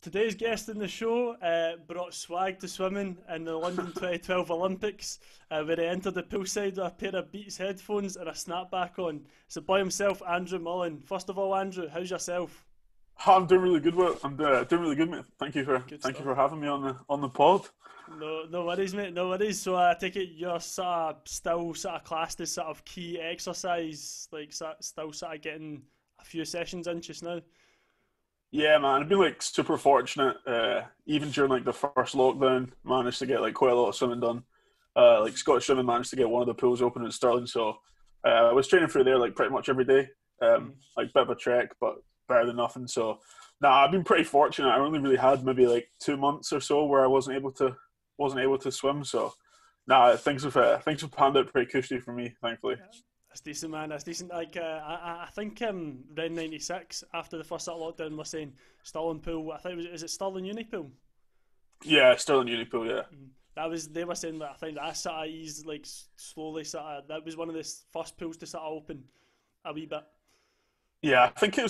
Today's guest in the show brought swag to swimming in the London 2012 Olympics, where he entered the poolside with a pair of Beats headphones and a snapback on. It's the boy himself, Andrew Mullen. First of all, Andrew, how's yourself? I'm doing really good. I'm doing really good, mate. Thank you for Good thank you stuff. for having me on the pod. No worries, mate. No worries. So I take it you're still classed as sort of key exercise, like still getting a few sessions in just now. Yeah, man. I've been like super fortunate. Even during like the first lockdown, managed to get like quite a lot of swimming done. Like Scottish Swimming managed to get one of the pools open in Stirling, so I was training through there like pretty much every day. Mm. Like bit of a trek, but better than nothing. So, nah, I've been pretty fortunate. I only really had maybe like 2 months or so where I wasn't able to swim. So, nah, things have panned out pretty cushy for me, thankfully. That's decent, man. That's decent. Like I think around '96, after the first sort of lockdown, we're saying Stirling pool. I think is it Stirling Uni pool? Yeah, Stirling Uni pool. Yeah. That was they were saying that I think that sort of eased like slowly. That was one of the first pools to sort of open a wee bit. Yeah, I think it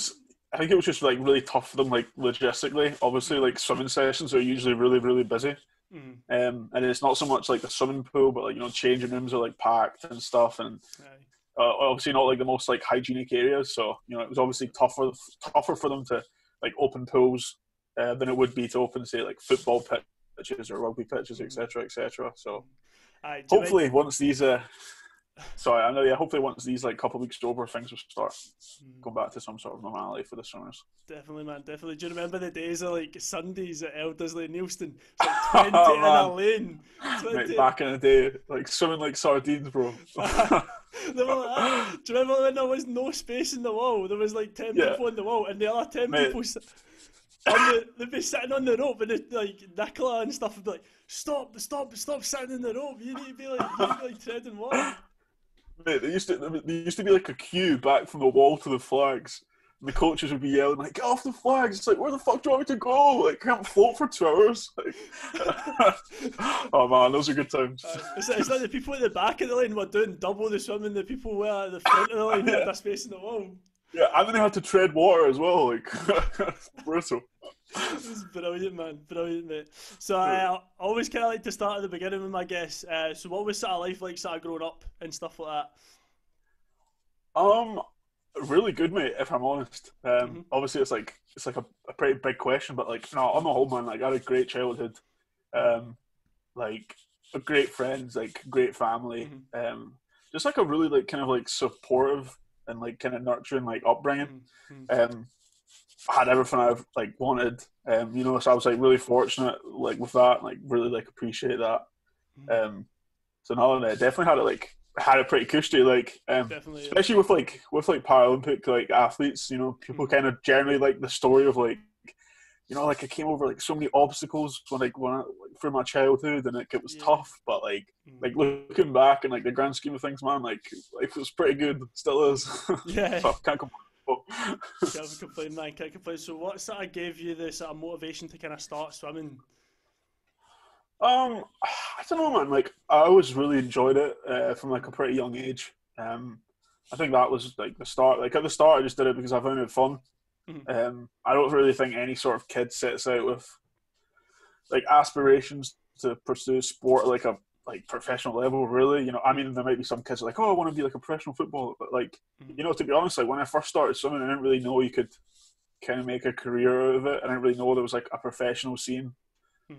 was just like really tough for them, like logistically. Obviously, Mm. like swimming sessions are usually really, really busy. Mm. And it's not so much like the swimming pool, but like changing rooms are like packed and stuff, and Aye. obviously not like the most like hygienic areas. So it was obviously tougher for them to like open pools than it would be to open, say, like football pitches or rugby pitches, Mm. etc., etc. So Aye. Do you mind? hopefully once these sorry, I know, yeah, hopefully once these like couple of weeks are over, things will start Mm. going back to some sort of normality for the swimmers. Definitely, man. Definitely. Do you remember the days of like Sundays at Eldersley and Neilston? It's like 20 Oh in a man, lane. mate, 20. back in the day, like swimming like sardines, bro. They were like that. Do you remember when there was no space in the wall? There was like 10 Yeah, people on the wall, and the other 10 mate. people they'd be sitting on the rope, and like Nicola and stuff would be like, stop sitting in the rope. You need to be like treading water. Mate, there used to be like a queue back from the wall to the flags. And the coaches would be yelling like, "Get off the flags!" It's like, where the fuck do you want me to go? Like, I can't float for 2 hours. Like, oh man, those are good times. It's like the people at the back of the lane were doing double the swimming. The people were at the front of the lane who had Yeah, a space in the wall. yeah, and then they had to tread water as well. Like, brutal. It was brilliant, man. Brilliant, mate. So I always kind of like to start at the beginning with my guests. So what was sort of life like, sort of growing up and stuff like Um, really good, mate. If I'm honest. that? Obviously it's like a pretty big question, but like, no, on the whole, man, like I had a great childhood. Um, like great friends, like great family. Mm-hmm. Just like a really like kind of like supportive and like kind of nurturing like upbringing. Mm-hmm. Um, I had everything I've like wanted. So I was like really fortunate like with that. Like really like appreciate that. Mm-hmm. Um, so no, I definitely had it pretty cushy. Like Definitely, yeah. especially with Paralympic like athletes. People Mm-hmm. kind of generally like the story of like like I came over like so many obstacles when through my childhood, and like it was Yeah. tough. But like Mm-hmm. like looking back and like the grand scheme of things, man, like life was pretty good. Still is. Yeah. So I can't complain. Can't complain, man. Can't complain. So what sort of gave you the sort of motivation to kind of start swimming? I don't know, man. Like, I always really enjoyed it from like a pretty young age. I think that was like the start. Like at the start, I just did it because I found it fun. Mm-hmm. I don't really think any sort of kid sets out with like aspirations to pursue sport at like a like professional level. Really, I mean, there might be some kids like, oh, I want to be like a professional footballer, but like, Mm-hmm. to be honest, like when I first started swimming, I didn't really know you could kind of make a career out of it. I didn't really know there was like a professional scene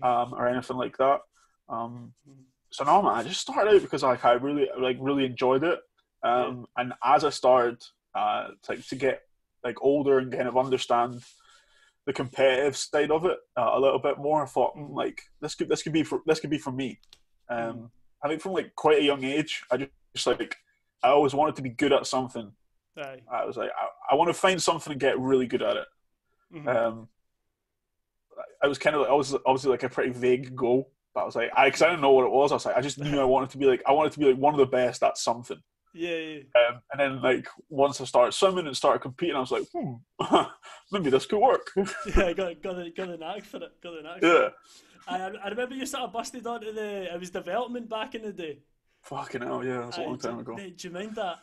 or anything like that. Um, Mm-hmm. so no, man, I just started out because like I really enjoyed it. Yeah. And as I started to get like older and kind of understand the competitive side of it a little bit more, I thought Mm-hmm. like this could be for me. Mm-hmm. I think from like quite a young age, just like I always wanted to be good at something. Aye. I was like, I want to find something and get really good at it. Mm-hmm. Um, I was kind of like, I was obviously like a pretty vague goal, but I was like, because I didn't know what it was. I was like, I just knew I wanted to be like one of the best at something. Yeah, yeah. And then like once I started swimming and started competing, I was like, maybe this could work. Yeah, got the knack for it. Got the knack for it. Yeah, I remember you sort of busted onto it was development back in the day. fucking hell, yeah, that's a long time ago. Mate, do you mind that?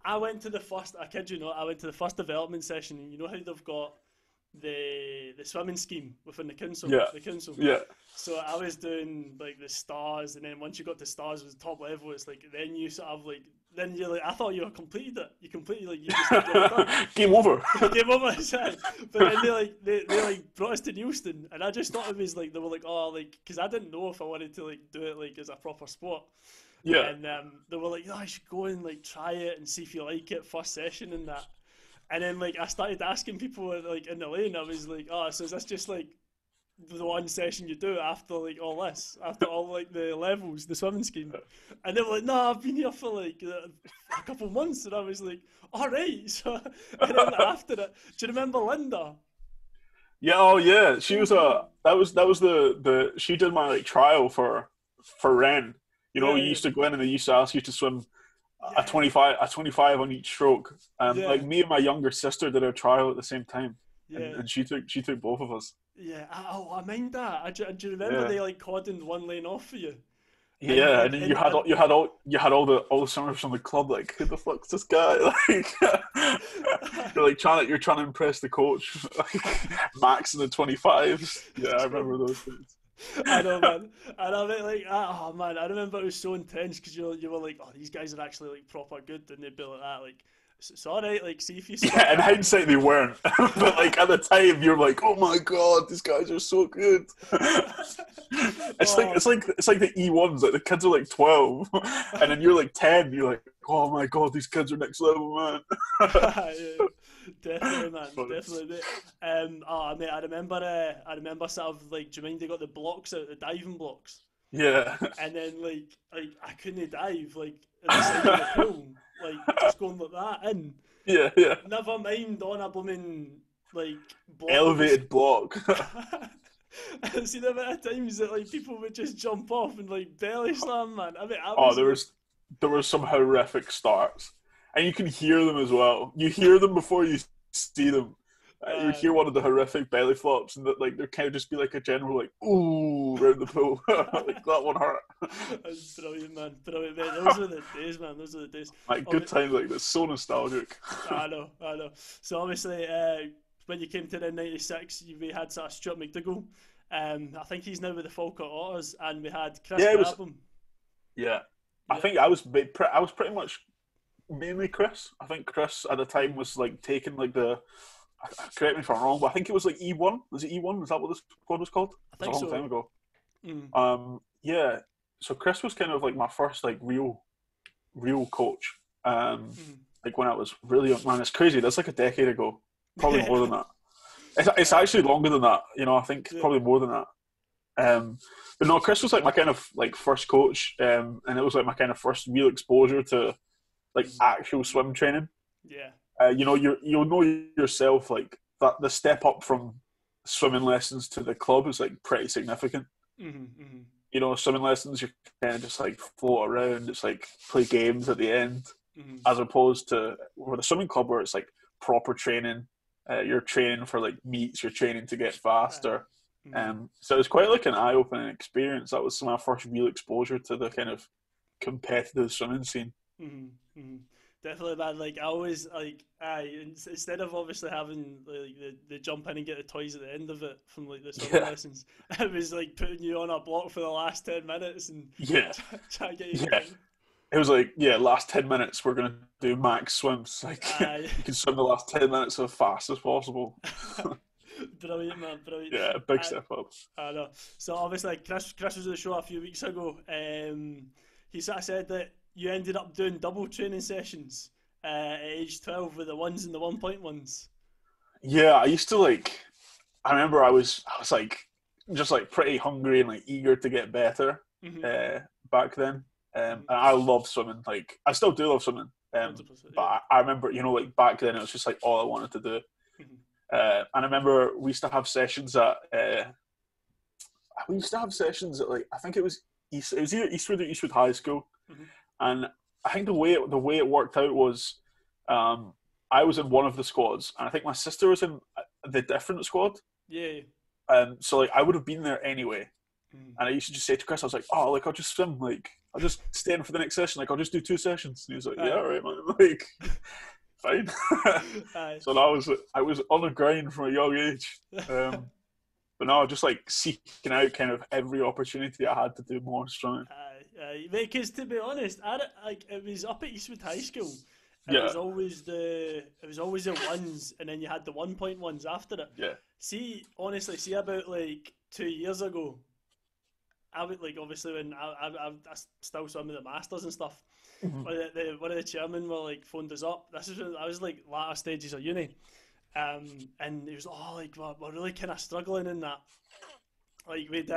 I went to the first. I kid you not. I went to the first development session, and you know how they've got the swimming scheme within the council. Yeah. The council. Yeah. So I was doing like the stars, and then once you got to stars, was the top level. It's like then you sort of like then you're like I thought you completed it. You completely like you just like, you're done. Game over. Game over. But then they like brought us to Neilston, and I just thought it was like they were like oh like because I didn't know if I wanted to like do it like as a proper sport. Yeah. And they were like, oh, I should go and like try it and see if you like it first session and that. And then like I started asking people like in the lane. I was like, oh, so is this just like the one session you do after like all this, after all like the levels, the swimming scheme? And they were like, no, I've been here for like a couple of months. And I was like, all right. So and then after it, do you remember Linda? Yeah, oh yeah. She was that was the she did my like trial for Ren. You know, you used to go in and they used to ask you to swim a 25 on each stroke. Like me and my younger sister did a trial at the same time. And she took both of us. Yeah, I mind that. Do you remember they like cordoned one lane off for you? Yeah, and then you had all the swimmers from the club like, who the fuck's this guy? Like you're trying to impress the coach, like Max in the 25s. Yeah, I remember those things. I know, man. And I mean, like, oh man, I remember it was so intense because you were like, oh, these guys are actually like proper good, and they'd be like that, like. It's all right, like, see if you. Yeah, in hindsight, they weren't, but like at the time, you're like, "Oh my god, these guys are so good." It's like the E1s, like the kids are like 12, and then you're like 10. You're like, "Oh my god, these kids are next level, man." Yeah, definitely, man, definitely. Mate, I remember sort of like, do you mind they got the blocks out, the diving blocks? Yeah. And then like I couldn't dive like at the side of the pool. Like just going like that in. Yeah. Never mind on a blooming like block. Elevated block. I've seen a bit of times that like people would just jump off and like belly slam, man. I mean, there was some horrific starts, and you can hear them as well. You hear them before you see them. You hear one of the horrific belly flops, and that like there kind of just be like a general like ooh around the pool. Like that one hurt. That's brilliant, man. Brilliant, man. Those are the days, man. Those are the days. Like good times like this. So nostalgic. I know. So obviously, when you came to the '96, we had sort of Stuart McDougall. I think he's now with the Falkirk Otters, and we had Chris Grabham. Yeah, I think I was pretty much mainly Chris. I think Chris at the time was like taking like the. Correct me if I'm wrong, but I think it was like E1. Was it E1? Was that what this squad was called? I think it was a long time ago. Mm. So Chris was kind of like my first like real coach. Like when I was really young. Man, it's crazy. That's like a decade ago. Probably more than that. It's actually longer than that. You know, I think probably more than that. But no, Chris was like my kind of like first coach, and it was like my kind of first real exposure to like actual swim training. Yeah. You know, you'll know yourself like that. The step up from swimming lessons to the club is like pretty significant. You know, swimming lessons you kind of just like float around. It's like play games at the end, as opposed to with a swimming club where it's like proper training. You're training for like meets. You're training to get faster. So it was quite like an eye-opening experience. That was my first real exposure to the kind of competitive swimming scene. Definitely, man. Like I always like, instead of obviously having like the jump in and get the toys at the end of it from like the swimming lessons, it was like putting you on a block for the last 10 minutes and try to get you going. It was like, last 10 minutes we're gonna do max swims. Like you can swim the last 10 minutes as fast as possible. Brilliant, man. Brilliant. Yeah, big step up. I know. So obviously, Chris was at the show a few weeks ago. He sort of said that you ended up doing double training sessions at age 12 with the ones and the 1.1s. Yeah, I used to like. I remember I was like just like pretty hungry and like eager to get better back then. And I love swimming. Like I still do love swimming. But I remember, you know, like back then it was just like all I wanted to do. And I remember we used to have sessions at. Like I think it was either Eastwood or Eastwood High School. And I think the way it worked out was, I was in one of the squads, and I think my sister was in the different squad. Yeah. So like I would have been there anyway, and I used to just say to Chris, I was like, "Oh, like I'll just swim, like I'll just stay in for the next session, like I'll just do 2 sessions." And he was like, "Yeah, all right, man." Like, fine. Aye. So I was on the grind from a young age. But no, just like seeking out kind of every opportunity I had to do more swimming. Because to be honest, like it was up at Eastwood High School. It Yeah, was always the ones, and then you had the 1.1s after it. yeah. See, honestly, see about like 2 years ago, I would like obviously when I still swim with the masters and stuff. Mhm. One of the chairmen were like phoned us up. This is when I was like latter stages of uni, and he was like we're really kind of struggling in that. Like we'd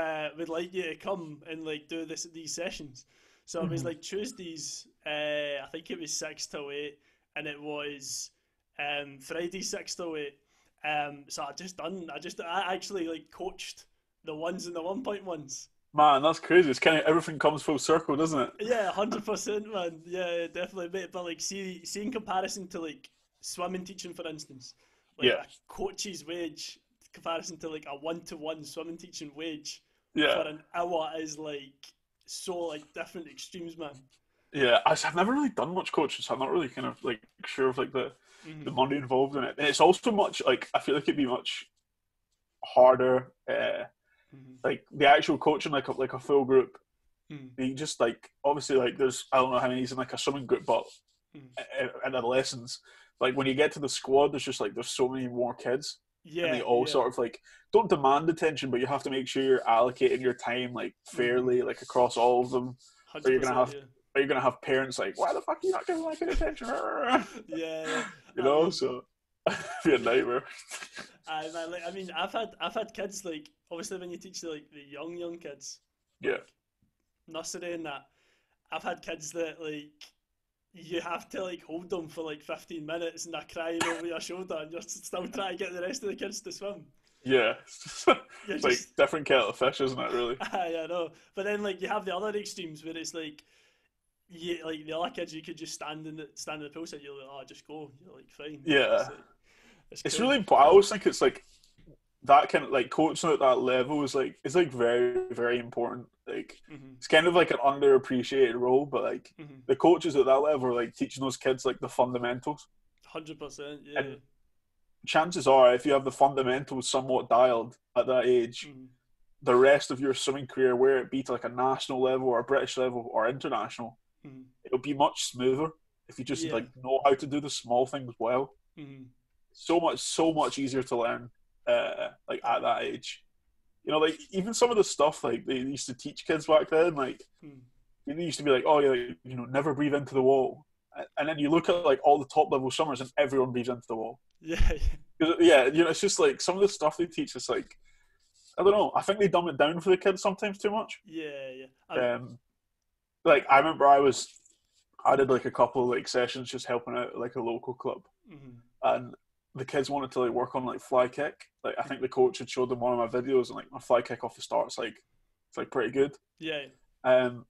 like you to come and like do these sessions. So it was Mhm. like Tuesdays. I think it was 6 till 8, and it was Friday 6 till 8. So I actually like coached the ones and the 1.1s. Man, that's crazy. It's kind of everything comes full circle, doesn't it? Yeah, 100%, man. Yeah, definitely, mate. But like, see in comparison to like swimming teaching, for instance, like Yeah, a coach's wage comparison to like a one-to-one swimming teaching wage yeah, for an hour is like so like different extremes, man. yeah. I've never really done much coaching, so I'm not really kind of like sure of like the Hmm. money involved in it. And it's also much like I feel like it'd be much harder. Hmm. Like the actual coaching, like a full group. Hmm. You just like obviously like there's I don't know how many's in like a swimming group, but Hmm. in adolescents, like when you get to the squad, there's just like there's so many more kids, and Yeah, they all yeah. sort of like don't demand attention, but you have to make sure you're allocating your time like Hmm. fairly, like across all of them. Or you're gonna 100%, have yeah. or you're gonna have parents like, why the fuck are you not giving my kid attention? Yeah, yeah. You I know, mean, so it'd be a nightmare. I mean, I've had kids like obviously when you teach the young kids Yeah, like nursery and that, I've had kids that like you have to like hold them for like 15 minutes and they're crying over your shoulder and you're still trying to get the rest of the kids to swim. yeah. You're It's like just different kettle of fish, isn't it? Really? I know. But then like you have the other extremes where it's like you like the other kids you could just stand in the pool side, you're like, oh just go. You're like fine. Yeah. It's It's cool. really important. I always think it's like that kind of like coaching at that level is like very very important. Like Mhm. it's kind of like an underappreciated role, but like Mhm. the coaches at that level are like teaching those kids like the fundamentals. 100%, yeah. And chances are, if you have the fundamentals somewhat dialed at that age, Mhm. the rest of your swimming career, where it be to like a national level or a British level or international, Mhm. it'll be much smoother if you just Yeah. like know how to do the small things well. Mhm. So much easier to learn like at Aye. that age. You know, like even some of the stuff like they used to teach kids back then, like Mhm. they used to be like, oh yeah, you know, never breathe into the wall. And then you look at like all the top level swimmers, and everyone breathes into the wall. Yeah. Yeah, you know, it's just like some of the stuff they teach is like I don't know. I think they dumb it down for the kids sometimes too much. Yeah, yeah. Um, like I remember I did like a couple like sessions just helping out at, like a local club, Mhm. and the kids wanted to like work on like fly kick. Like I think the coach had showed them one of my videos, and like my fly kick off the start, it's like pretty good. Yeah. Um,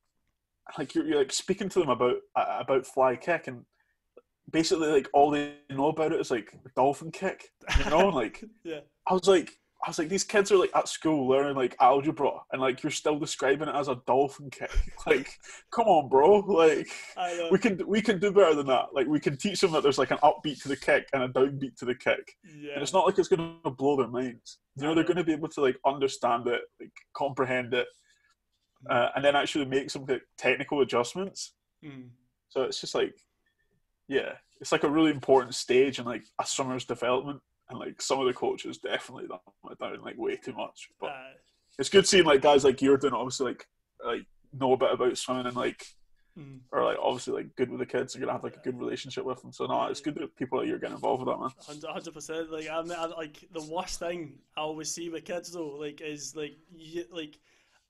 like you're like speaking to them about fly kick, and basically like all they know about it is like dolphin kick, you know. And like Yeah. I was like I was like these kids are like at school learning like algebra, and like you're still describing it as a dolphin kick. Like, come on, bro. Like I know. we can do better than that. Like we can teach them that there's like an upbeat to the kick and a downbeat to the kick, and Yeah. it's not like it's going to blow their minds. You know, I they're know. going to be able to like understand it, like comprehend it, Mm. and then actually make some like, technical adjustments. Mm. So it's just like, yeah, it's like a really important stage in like a swimmer's development, and like some of the coaches definitely dumb it down like way too much. But Uh, it's good seeing like guys like you're doing obviously like know a bit about swimming and like mm. are like obviously like good with the kids. You're gonna have like a good relationship with them. So no, it's Yeah. good that people like you're getting involved with that, man. 100%. Like I'm like the worst thing I always see with kids though, like is like like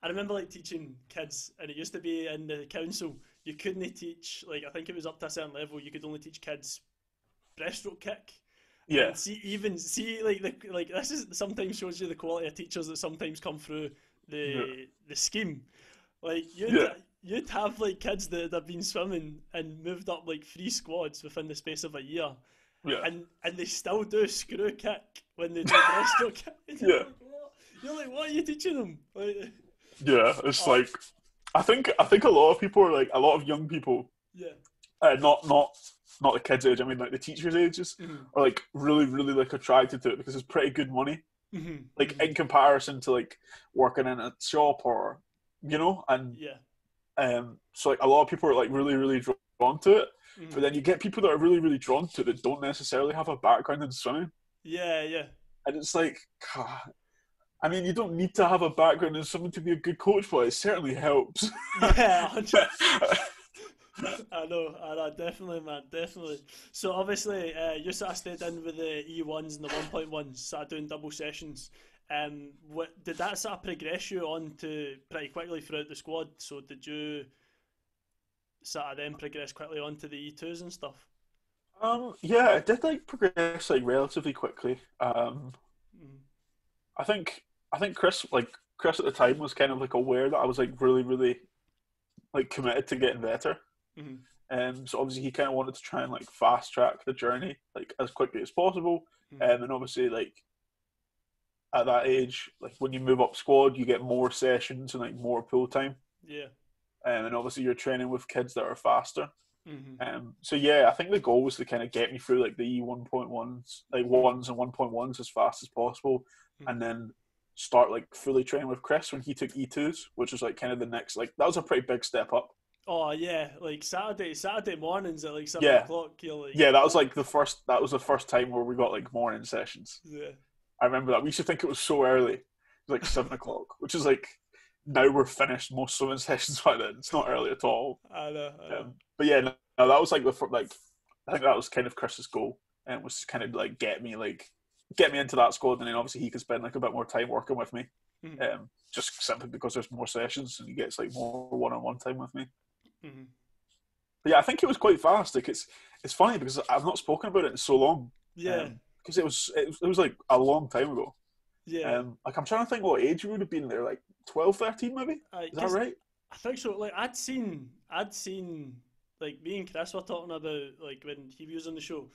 I remember like teaching kids, and it used to be in the council. You couldn't teach like I think it was up to a certain level. You could only teach kids breaststroke kick. Yeah, And see like like this is sometimes shows you the quality of teachers that sometimes come through yeah, the scheme. Like yeah, you'd have like kids that have been swimming and moved up like 3 squads within the space of a year, yeah, and they still do screw kick when they do breaststroke kick. And you're yeah, like, what? You're like, what are you teaching them? Like, yeah. It's oh like I think a lot of people are like a lot of young people, yeah, not not the kids' age, I mean like the teachers' ages, are like really, really like attracted to it because it's pretty good money. Like in comparison to like working in a shop or and Yeah. so like a lot of people are like really, really drawn to it. But Mhm. then you get people that are really, really drawn to it that don't necessarily have a background in swimming. Yeah, yeah. And it's like, I mean, you don't need to have a background in swimming to be a good coach, but it certainly helps. Yeah, 100%. I know, definitely, man, definitely. So obviously, you sort of stayed in with the E1s and the 1.1s, sort of doing double sessions. What did that sort of progress you on to pretty quickly throughout the squad? So did you sort of then progress quickly on to the E2s and stuff? Yeah, it did like progress like relatively quickly. Mm, I think I think Chris at the time was kind of like aware that I was like really, really like committed to getting better. mm, So obviously he kind of wanted to try and like fast track the journey like as quickly as possible. mm, And obviously like at that age, like when you move up squad, you get more sessions and like more pool time. yeah. And obviously you're training with kids that are faster. Mm, So yeah, I think the goal was to kind of get me through like the E1.1s, like mm, ones and 1.1s as fast as possible, mm. and then start like fully training with Chris when he took E2s, which was like kind of the next like that was a pretty big step up. Oh yeah, like Saturday mornings at like seven Yeah, o'clock. You're like, yeah, that was what? like that was the first time where we got like morning sessions. Yeah. I remember that we used to think it was so early, it was like 7 o'clock, which is like now we're finished most swimming sessions by then. It's not early at all. I know, I know. But yeah, no, that was like like I think that was kind of Chris's goal, and was to kind of like get me into that squad, and then obviously he could spend like a bit more time working with me, Mm, just simply because there's more sessions and he gets like more one-on-one time with me. mm. But yeah, I think it was quite fast. Like it's funny because I've not spoken about it in so long, Yeah, because it was like a long time ago. yeah. Like I'm trying to think what age you would have been there, like 12, 13 maybe. Is that Cause right? I think so. Like I'd seen, like me and Chris were talking about like when he was on the show.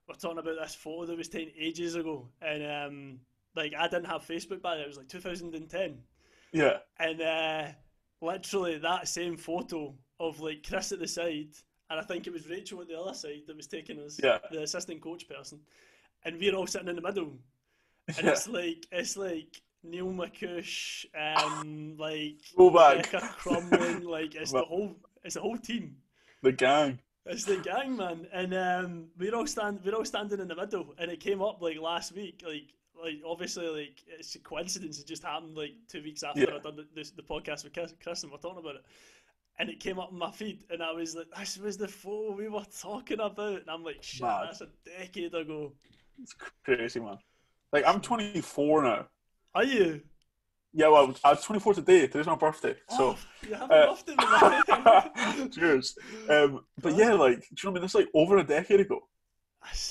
We're talking about this photo that was taken ages ago, and like I didn't have Facebook back then. It was like 2010, Yeah, and literally that same photo of like Chris at the side, and I think it was Rachel at the other side that was taken as yeah, the assistant coach person, and we're all sitting in the middle, and yeah. it's like Neil McCush, like Go back. Rebecca Crumlin, like it's the whole team. The gang. It's the gang, man, and we're all standing in the middle, and it came up like last week, like obviously like it's a coincidence. It just happened like 2 weeks after Yeah. I done the podcast with Chris, and we're talking about it, and it came up on my feed, and I was like, this was the photo we were talking about, and I'm like, shit, Mad. that's a decade ago. It's crazy, man. Like I'm So, 24 now. are you? Yeah, well, I was 24 today. Today's my birthday. Oh, So, you haven't uh, loved it, man. cheers. But yeah, Classic. like, do you know what I mean? It's like over a decade ago.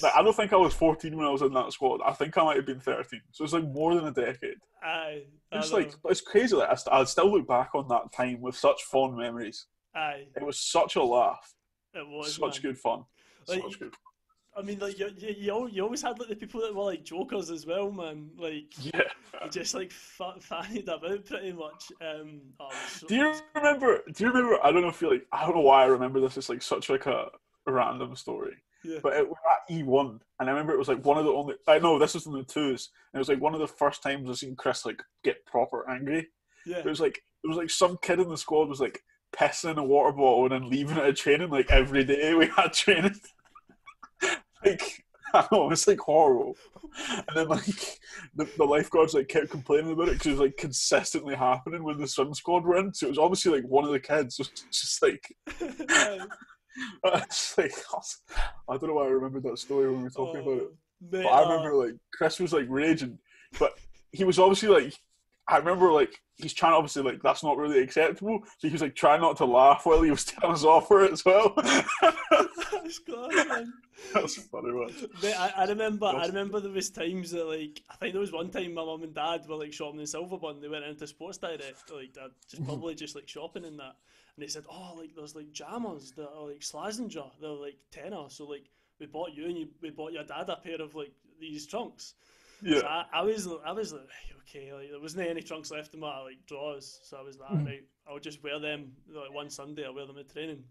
Like, I don't think I was 14 when I was in that squad. I think I might have been 13. So it's like more than a decade. Aye, I It's know. like, it's crazy. Like, I still look back on that time with such fond memories. Aye, It was such a laugh. it was, Such man. good fun. Such Like, good I mean, like you always had like the people that were like jokers as well, man. Like fun. Yeah. they just like fannied about pretty much. Oh, Do you remember? Do you remember? I don't know if you like. I don't know why I remember this. It's like such like a random story. yeah, But it was at E1, and I remember it was like one of the only. I know this was in the twos, and it was like one of the first times I've seen Chris like get proper angry. yeah. It was like some kid in the squad was like pissing in a water bottle and then leaving it at training like every day we had training. Like I know it's like horrible. And then like the lifeguards like kept complaining about it because it was like consistently happening when the swim squad were in. So it was obviously like one of the kids was just like Aye. it's like I don't know why I remembered that story when we were talking about it. Oh, But mate. I remember like Chris was like raging, but he was obviously like I remember like he's trying to obviously like that's not really acceptable. So he was like trying not to laugh while he was telling us off for it as well. That's class, man. That's funny, man. Mate, I remember there was times that like I think there was one time my mum and dad were like shopping in Silverburn. They went into Sports Direct, like they're just probably just like shopping in that, and they said, "Oh, like there's like jammers that are like Slazenger, they're like tenner." So like we bought you and we bought your dad a pair of like these trunks. Yeah. So I was like, "Right, okay, like there wasn't any trunks left in my like drawers, so I was like, right, I'll just wear them like one Sunday. I wear them at training,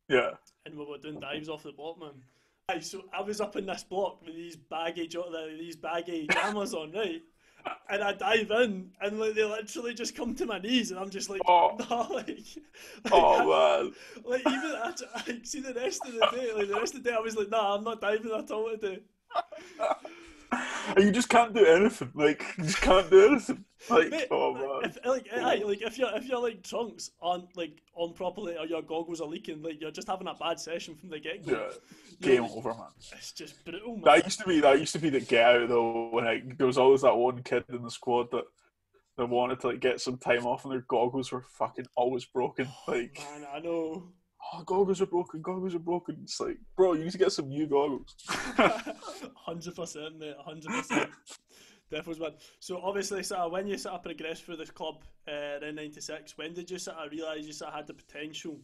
Yeah. and we were doing dives off the block, man. So I was up in this block with these baggy jammers on, right? And I dive in, and like they literally just come to my knees, and I'm just like, Oh, no, oh man. like even like see the rest of the day, like the rest of the day, I was like, nah, I'm not diving at all today. And you just can't do anything. Like, you just can't do anything. Like, Mate, oh man. if like Oh, like if your like trunks aren't like on properly or your goggles are leaking, like you're just having a bad session from the get go. yeah. You're Game like, over, man. it's just brutal, man. That used to be the get out though. When there was always that one kid in the squad that wanted to like get some time off, and their goggles were fucking always broken. Like, Man, I know. oh, goggles are broken. Goggles are broken. It's like, bro, you need to get some new goggles. 100%, mate. 100%. Definitely, man. So obviously, sort of when you sort of progressed through this club in '96, when did you sort of realise you sort of had the potential?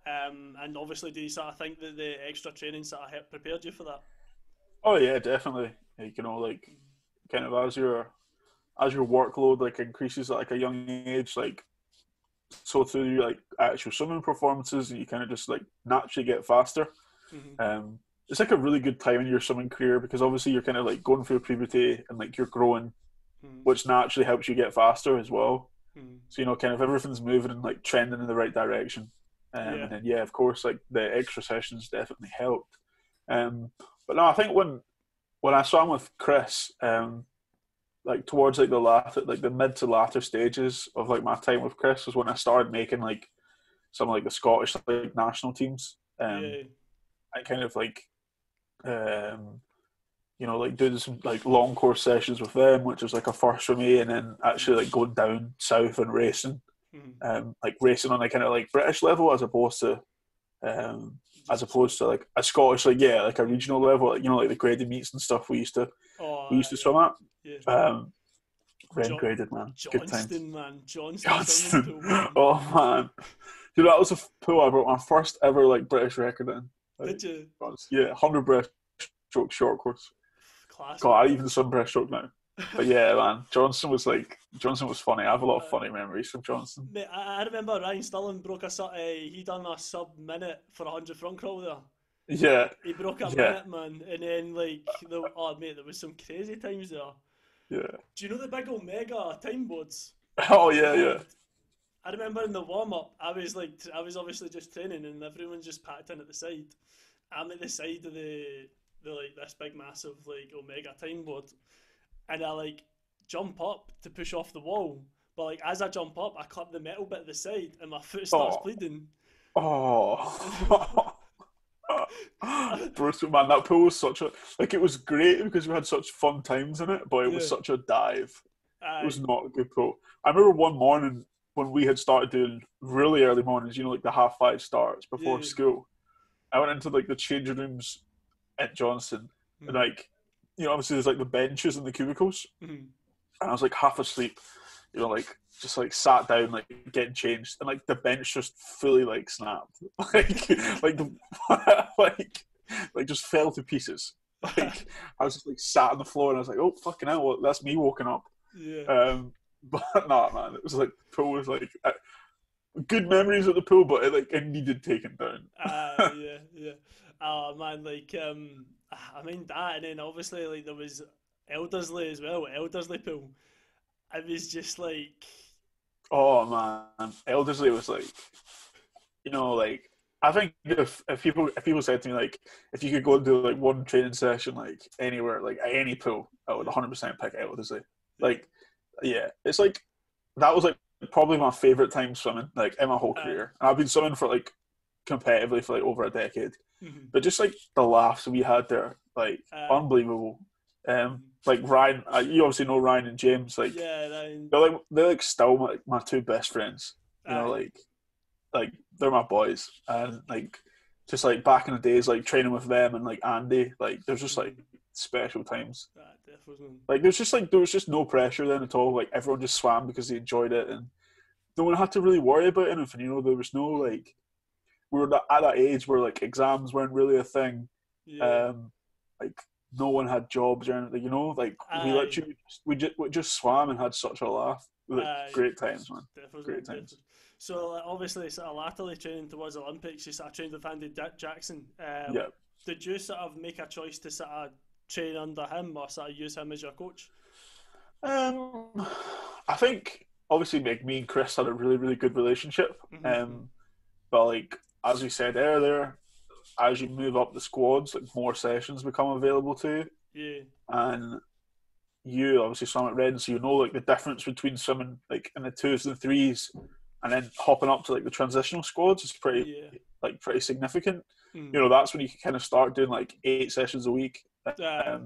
And obviously, do you sort of think that the extra training sort of helped prepared you for that? Oh yeah, definitely. Like, like kind of as your workload like increases at like a young age, like so through your like actual swimming performances, you kind of just like naturally get faster. Mm-hmm. It's like a really good time in your swimming career because obviously you're kind of like going through puberty and like you're growing, Mm-hmm. which naturally helps you get faster as well. Mm-hmm. So kind of everything's moving and like trending in the right direction. Yeah. And then yeah, of course, like the extra sessions definitely helped. But no, I think when I swam with Chris, like towards like the mid to latter stages of like my time with Chris was when I started making like some like the Scottish like national teams. Yeah. I kind of like like doing some like long course sessions with them, which was like a first for me, and then actually like going down south and racing, Mm-hmm. like racing on a kind of like British level as opposed to like a Scottish like a regional level, like like the graded meets and stuff we Oh, used to yeah. swim at. Yeah. Red Jo- graded, man, good times. Johnston, man. Johnston swimming Johnston, pool, man. oh man, dude, that was a pool I broke my first ever like British record in. Like, Did you? yeah, 100 breaststroke short course. Class, God, man. I even swim breaststroke now. But yeah, man, Johnson was funny. I have a lot of funny memories from Johnson. Mate, I remember Ryan Stirling broke he done a sub minute for 100 front crawl there. Yeah, He broke a yeah, minute, man, and then like oh mate, there was some crazy times there. yeah. Do you know the big Omega time boards Oh that yeah, they yeah, had? I remember in the warm up, I was obviously just training, and everyone just packed in at the side. I'm at the side of the like this big massive like Omega time board, and I like jump up to push off the wall. But like as I jump up, I clip the metal bit at the side, and my foot starts Oh, bleeding. oh. Brutal, man. That pool was such a like. It was great because we had such fun times in it, but it was Yeah, such a dive. It was aye, not a good pool. I remember one morning when we had started doing really early mornings. Like the 5:30 starts before yeah, school. I went into like the changing rooms at Johnson, and mm, like obviously there's like the benches and the cubicles, mm, and I was like half asleep, like just like sat down, like getting changed, and like the bench just fully like snapped, like the like just fell to pieces. Like I was just like sat on the floor, and I was like, oh fucking hell, well, that's me woken up. yeah. But nah, man, it was like the pool was like good memories at the pool, but it needed taking down. Yeah, yeah. Oh man, like I mean that, and then obviously like there was Eldersley as well, Eldersley pool. It was just like, Oh man, Eldersley was like, like I think if people said to me like if you could go and do like one training session like anywhere like at any pool, I would yeah, 100% pick Eldersley. yeah. Like, yeah, it's like that was like probably my favorite time swimming like in my whole Aye. career, and I've been swimming for like competitively for like over a decade. Mhm. But just like the laughs we had there, like Aye. unbelievable. Mhm. Like Ryan, you obviously know Ryan and James. Like Yeah, that, they're like still my two best friends. aye. Like they're my boys, and like just like back in the days, like training with them and like Andy, like there's just like Mhm. special times. That definitely. Like there was just no pressure then at all. Like everyone just swam because they enjoyed it, and no one had to really worry about anything. There was no like we were at that age where like exams weren't really a thing. Yeah. Um, like no one had jobs or anything. Like we Aye. literally we just swam and had such a laugh. Like Aye. great times, man. Definitely, Great definitely. times. So like, obviously, sort of latterly training towards Olympics, you started training with Andy Jackson. Yeah. did you sort of make a choice to sort of train under him or sort of use him as your coach? I think obviously like me and Chris had a really really good relationship. Mm-hmm. But like as we said earlier, as you move up the squads, like more sessions become available to you, Yeah. and you obviously swam at Red, so you know like the difference between swimming like in the twos and threes, and then hopping up to like the transitional squads is Yeah. pretty significant. Mm. You know, that's when you can kind of start doing like 8 sessions a week, Aye.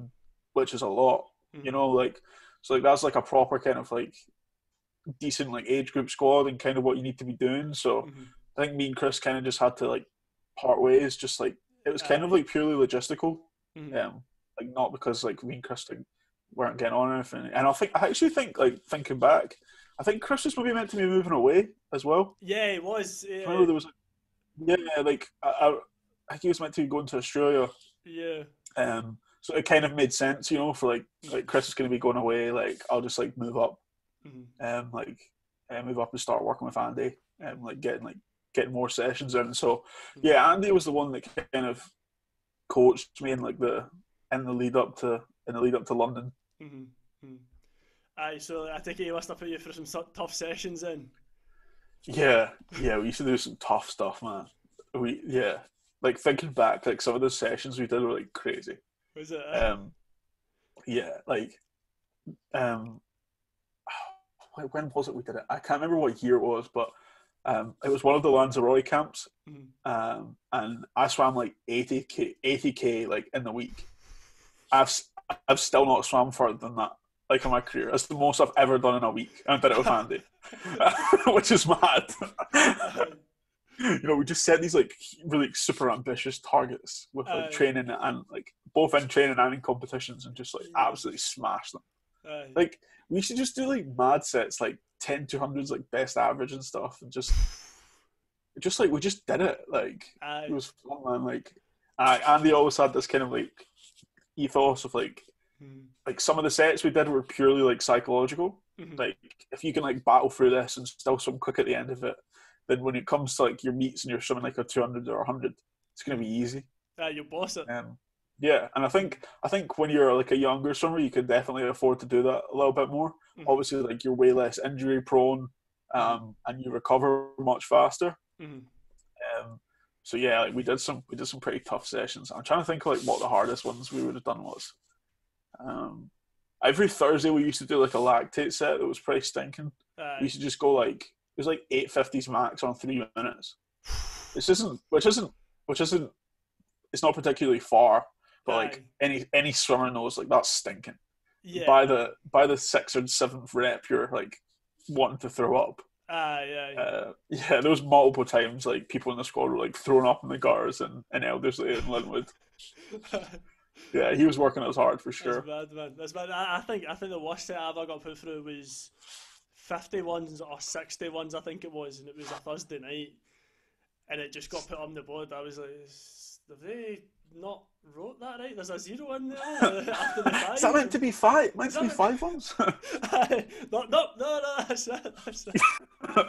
which is a lot. You Mm-hmm. know, like so like that's like a proper kind of like decent like age group squad and kind of what you need to be doing. So Mm-hmm. I think me and Chris kind of just had to like part ways. Just like it was kind of Aye. like purely logistical, Mm-hmm. like not because like me and Chris like, weren't getting on or anything. And I actually think like thinking back, I think Chris was maybe meant to be moving away as well. Yeah, it was. I remember Yeah. there was yeah like I think he was meant to be going to Australia. Yeah. So it kind of made sense, you know, for like Mm-hmm. Chris is going to be going away. Like I'll just like move up, Mm-hmm. like move up and start working with Andy, and getting more sessions in. So yeah, Andy was the one that kind of coached me in like the lead up to London. Mm-hmm. Mm-hmm. Aye, so I think he must have put you through some tough sessions in. Yeah, yeah, we used to do some tough stuff, man. Like thinking back, like some of the sessions we did were like crazy. Was it? Um, yeah, like um, when was it we did it? I can't remember what year it was, but it was one of the Lanzarote camps, Mm-hmm. and I swam like 80k like in the week. I've I've still not swam further than that, like in my career. It's the most I've ever done in a week, and I did it with Andy, which is mad. You know, we just set these like really super ambitious targets with like Aye. training and like both in training and in competitions, and just like Yeah. absolutely smash them. Aye. Like we should just do like mad sets, like 10 200s, like best average and stuff, and just like we just did it. Like it Aye. was fun, man. Like Andy always had this kind of like ethos of Mm-hmm. like some of the sets we did were purely like psychological. Mm-hmm. Like if you can like battle through this and still swim quick at the end of it, then when it comes to like your meets and you're swimming like a 200 or 100, it's gonna be easy. Aye, you boss it. Yeah, and I think when you're like a younger swimmer, you can definitely afford to do that a little bit more. Mm-hmm. Obviously, like you're way less injury prone, and you recover much faster. Mm-hmm. So yeah, like we did some pretty tough sessions. I'm trying to think like what the hardest ones we would have done was. Um, every Thursday we used to do like a lactate set that was pretty stinking. We Aye. used to just go like it was like 850s max on 3 minutes. Which isn't it's not particularly far, but like Aye. any swimmer knows like that's stinking. Yeah. By the sixth or seventh rep, you're like wanting to throw up. Aye. Aye. Yeah, there was multiple times like people in the squad were like throwing up in the gutters and Eldersley and Linwood. Yeah, he was working as hard for That's sure. bad, man. That's bad. I think the worst set I ever got put through was 51s or 61s. I think it was, and it was a Thursday night, and it just got put on the board. I was like, have they not wrote that right? There's a zero in there after the five. Is that meant to be five? Meant to be that five ones? no, that's it. That's it.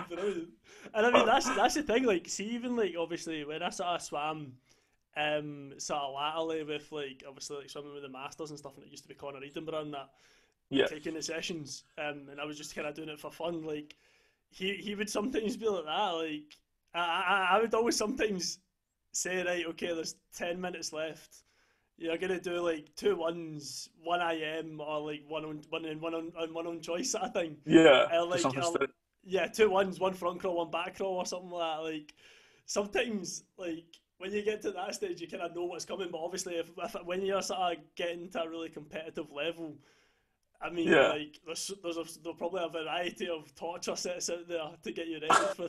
Brilliant. And I mean that's the thing. Like, see, even like obviously when I sort of swam, sort of latterly with like obviously like swimming with the masters and stuff, and it used to be Connor Edinburgh and that Yeah, taking the sessions, and I was just kind of doing it for fun. Like he would sometimes be like that. Like I would always sometimes say, right, okay, there's 10 minutes left. You're gonna do like 2 1s, 1 IM, or like one on choice sort of thing. yeah. Just Like something. yeah, 2 1s, one front crawl, one back crawl, or something like that. Like sometimes, like when you get to that stage, you kind of know what's coming. But obviously, if when you're sort of getting to a really competitive level, I mean, Yeah, like there's probably a variety of torture sets out there to get you ready for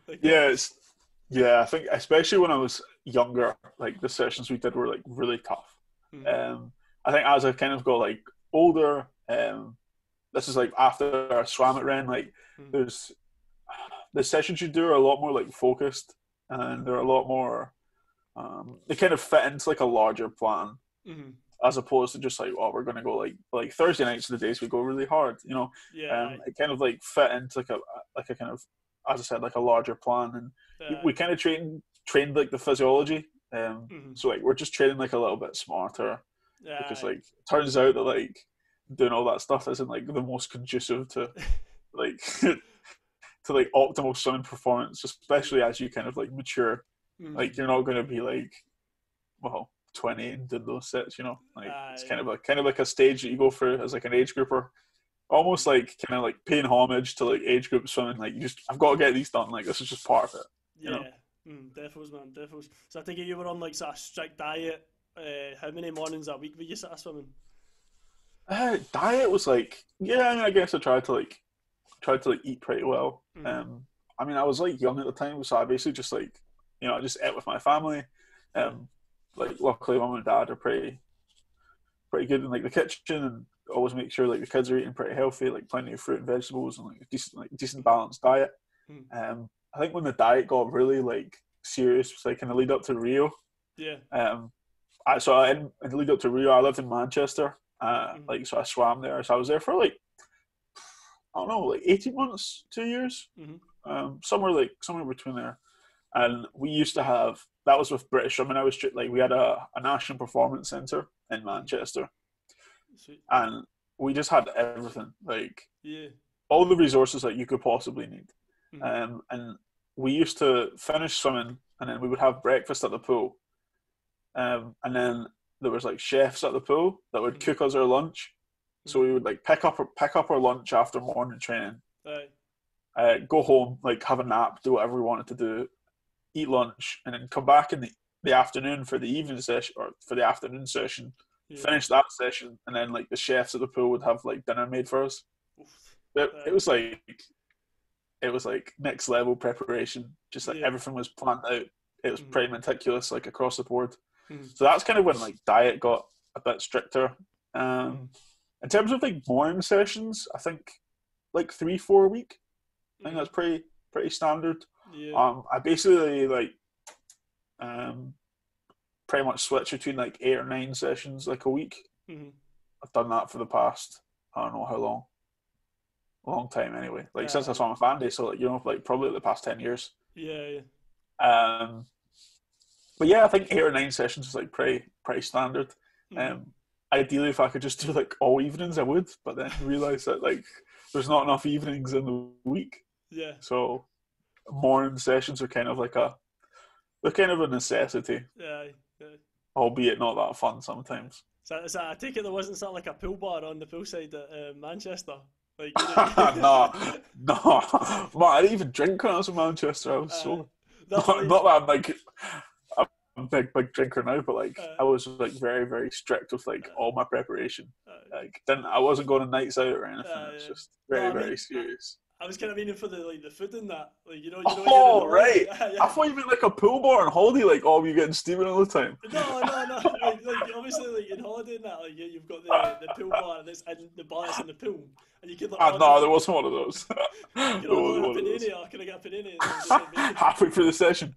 like yeah. Yeah, I think especially when I was younger, like the sessions we did were like really tough. mm, I think as I kind of got like older, this is like after I swam at Ren, like mm, there's the sessions you do are a lot more like focused, and they're a lot more they kind of fit into like a larger plan mm, as opposed to just like, oh, we're gonna go like Thursday nights are the days we go really hard, you know. yeah, It kind of like fit into like a kind of, as I said, like a larger plan, and we aye, kind of trained like the physiology So like we're just training like a little bit smarter, because like it turns out that like doing all that stuff isn't like the most conducive to like to like optimal swimming performance, especially as you kind of like mature. Like you're not going to be like, well, 20 and did those sets, you know. Like it's kind of like a stage that you go through as like an age grouper, almost like kind of like paying homage to like age group swimming. Like I've got to get these done. Like this is just part of it. You know? Defos, man, defos. So I think you were on like sort of strict diet. How many mornings a week were you sort of swimming? Diet was like, yeah, I guess I tried to eat pretty well. I mean, I was like young at the time, so I basically just like, you know, I just ate with my family. Like luckily, mum and dad are pretty good in like the kitchen, and always make sure like the kids are eating pretty healthy, like plenty of fruit and vegetables, and like decent balanced diet. I think when the diet got really like serious was like in the lead up to Rio. Yeah. In the lead up to Rio, I lived in Manchester. Like so I swam there. So I was there for like, I don't know, like 18 months, 2 years. Somewhere between there. And we used to have, that was with British. I mean, we had a national performance centre in Manchester. Sweet. And we just had everything, like all the resources that you could possibly need. And we used to finish swimming, and then we would have breakfast at the pool. And then there was like chefs at the pool that would cook us our lunch. So we would like pick up our lunch after morning training. Go home, like have a nap, do whatever we wanted to do, eat lunch, and then come back in the afternoon for the evening session or for the afternoon session. Finish that session, and then like the chefs at the pool would have like dinner made for us. It was like next level preparation. Just like everything was planned out. It was pretty meticulous, like across the board. So that's kind of when like diet got a bit stricter. In terms of like morning sessions, I think like 3-4 a week. I think that's pretty standard. I basically like pretty much switch between like 8 or 9 sessions like a week. I've done that for the past, I don't know how long. A long time anyway. Like since I saw my family, so like, you know, like probably the past 10 years. But yeah, I think 8 or 9 sessions is like pretty standard. Ideally, if I could just do like all evenings, I would. But then realise that like there's not enough evenings in the week. So morning sessions are kind of like a necessity. Albeit not that fun sometimes. So I take it there wasn't something like a pool bar on the poolside at Manchester. Like, no. Man, I didn't even drink when I was in Manchester. I was so not that I'm like a big drinker now, but like I was like very, very strict with like all my preparation. Like I wasn't going on nights out or anything. It's just very serious. I was kind of meaning for the food and that, like you know. Oh right! I thought you meant like a pool bar on holiday, like you getting steaming all the time. No. Like obviously, like in holiday and that, like you've got the pool bar and the bar that's in the pool, and you could like. No, there wasn't one of those. Can I get a panini? Halfway through the session.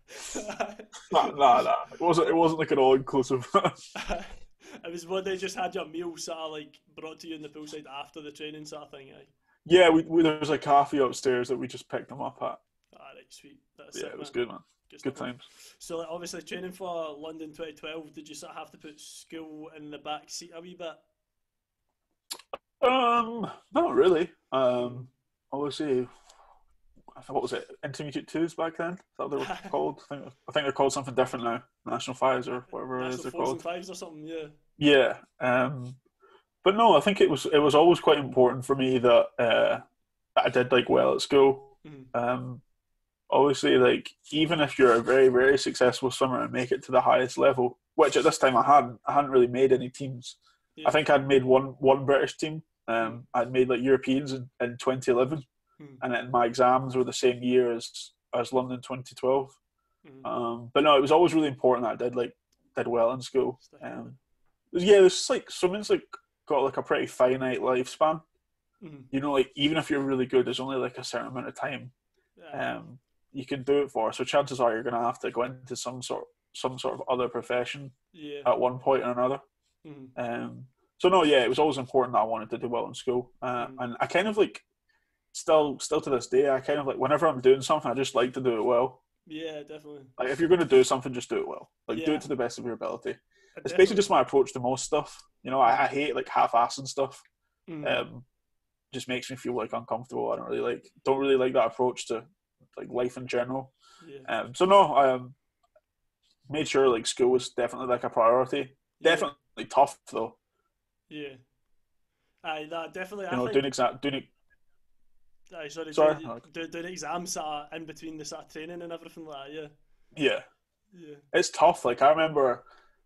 Nah. It wasn't like an all inclusive. It was when they just had your meal sort of like brought to you in the poolside after the training sort of thing. Yeah, there was a cafe upstairs that we just picked them up at. Right, sweet. It was good, man. Good times. So, like, obviously, training for London 2012, did you sort of have to put school in the back seat a wee bit? Not really. Obviously, what was it? Intermediate 2s back then? Is that what they were called? I think they're called something different now. National 5s or whatever it is they're called. National 4s and 5s or something, Yeah. But no, I think it was always quite important for me that I did like well at school. Obviously, like even if you're a very, very successful swimmer and make it to the highest level, which at this time I hadn't really made any teams. I think I'd made one British team. I'd made like Europeans in 2011, and then my exams were the same year as London 2012. But no, it was always really important that I did well in school. There's just like swimming's like got like a pretty finite lifespan. You know, like even if you're really good, there's only like a certain amount of time you can do it for. So chances are you're going to have to go into some sort of other profession at one point or another. So no, it was always important that I wanted to do well in school, and I kind of like still to this day, I kind of like whenever I'm doing something, I just like to do it well. Yeah, definitely. Like if you're going to do something, just do it well. Like do Yeah, it to the best of your ability. It's basically definitely. just my approach to most stuff. You know, I hate like half-assing stuff. Mm, Um, just makes me feel like uncomfortable. I don't really like that approach to like life in general. yeah, So no, made sure like school was definitely like a priority. yeah, Definitely tough though. yeah. Aye, that definitely. You I know, think. doing Aye, sorry, sorry, doing exams sort of in between the sort of training and everything like that. Yeah, yeah, yeah, it's tough. Like I remember,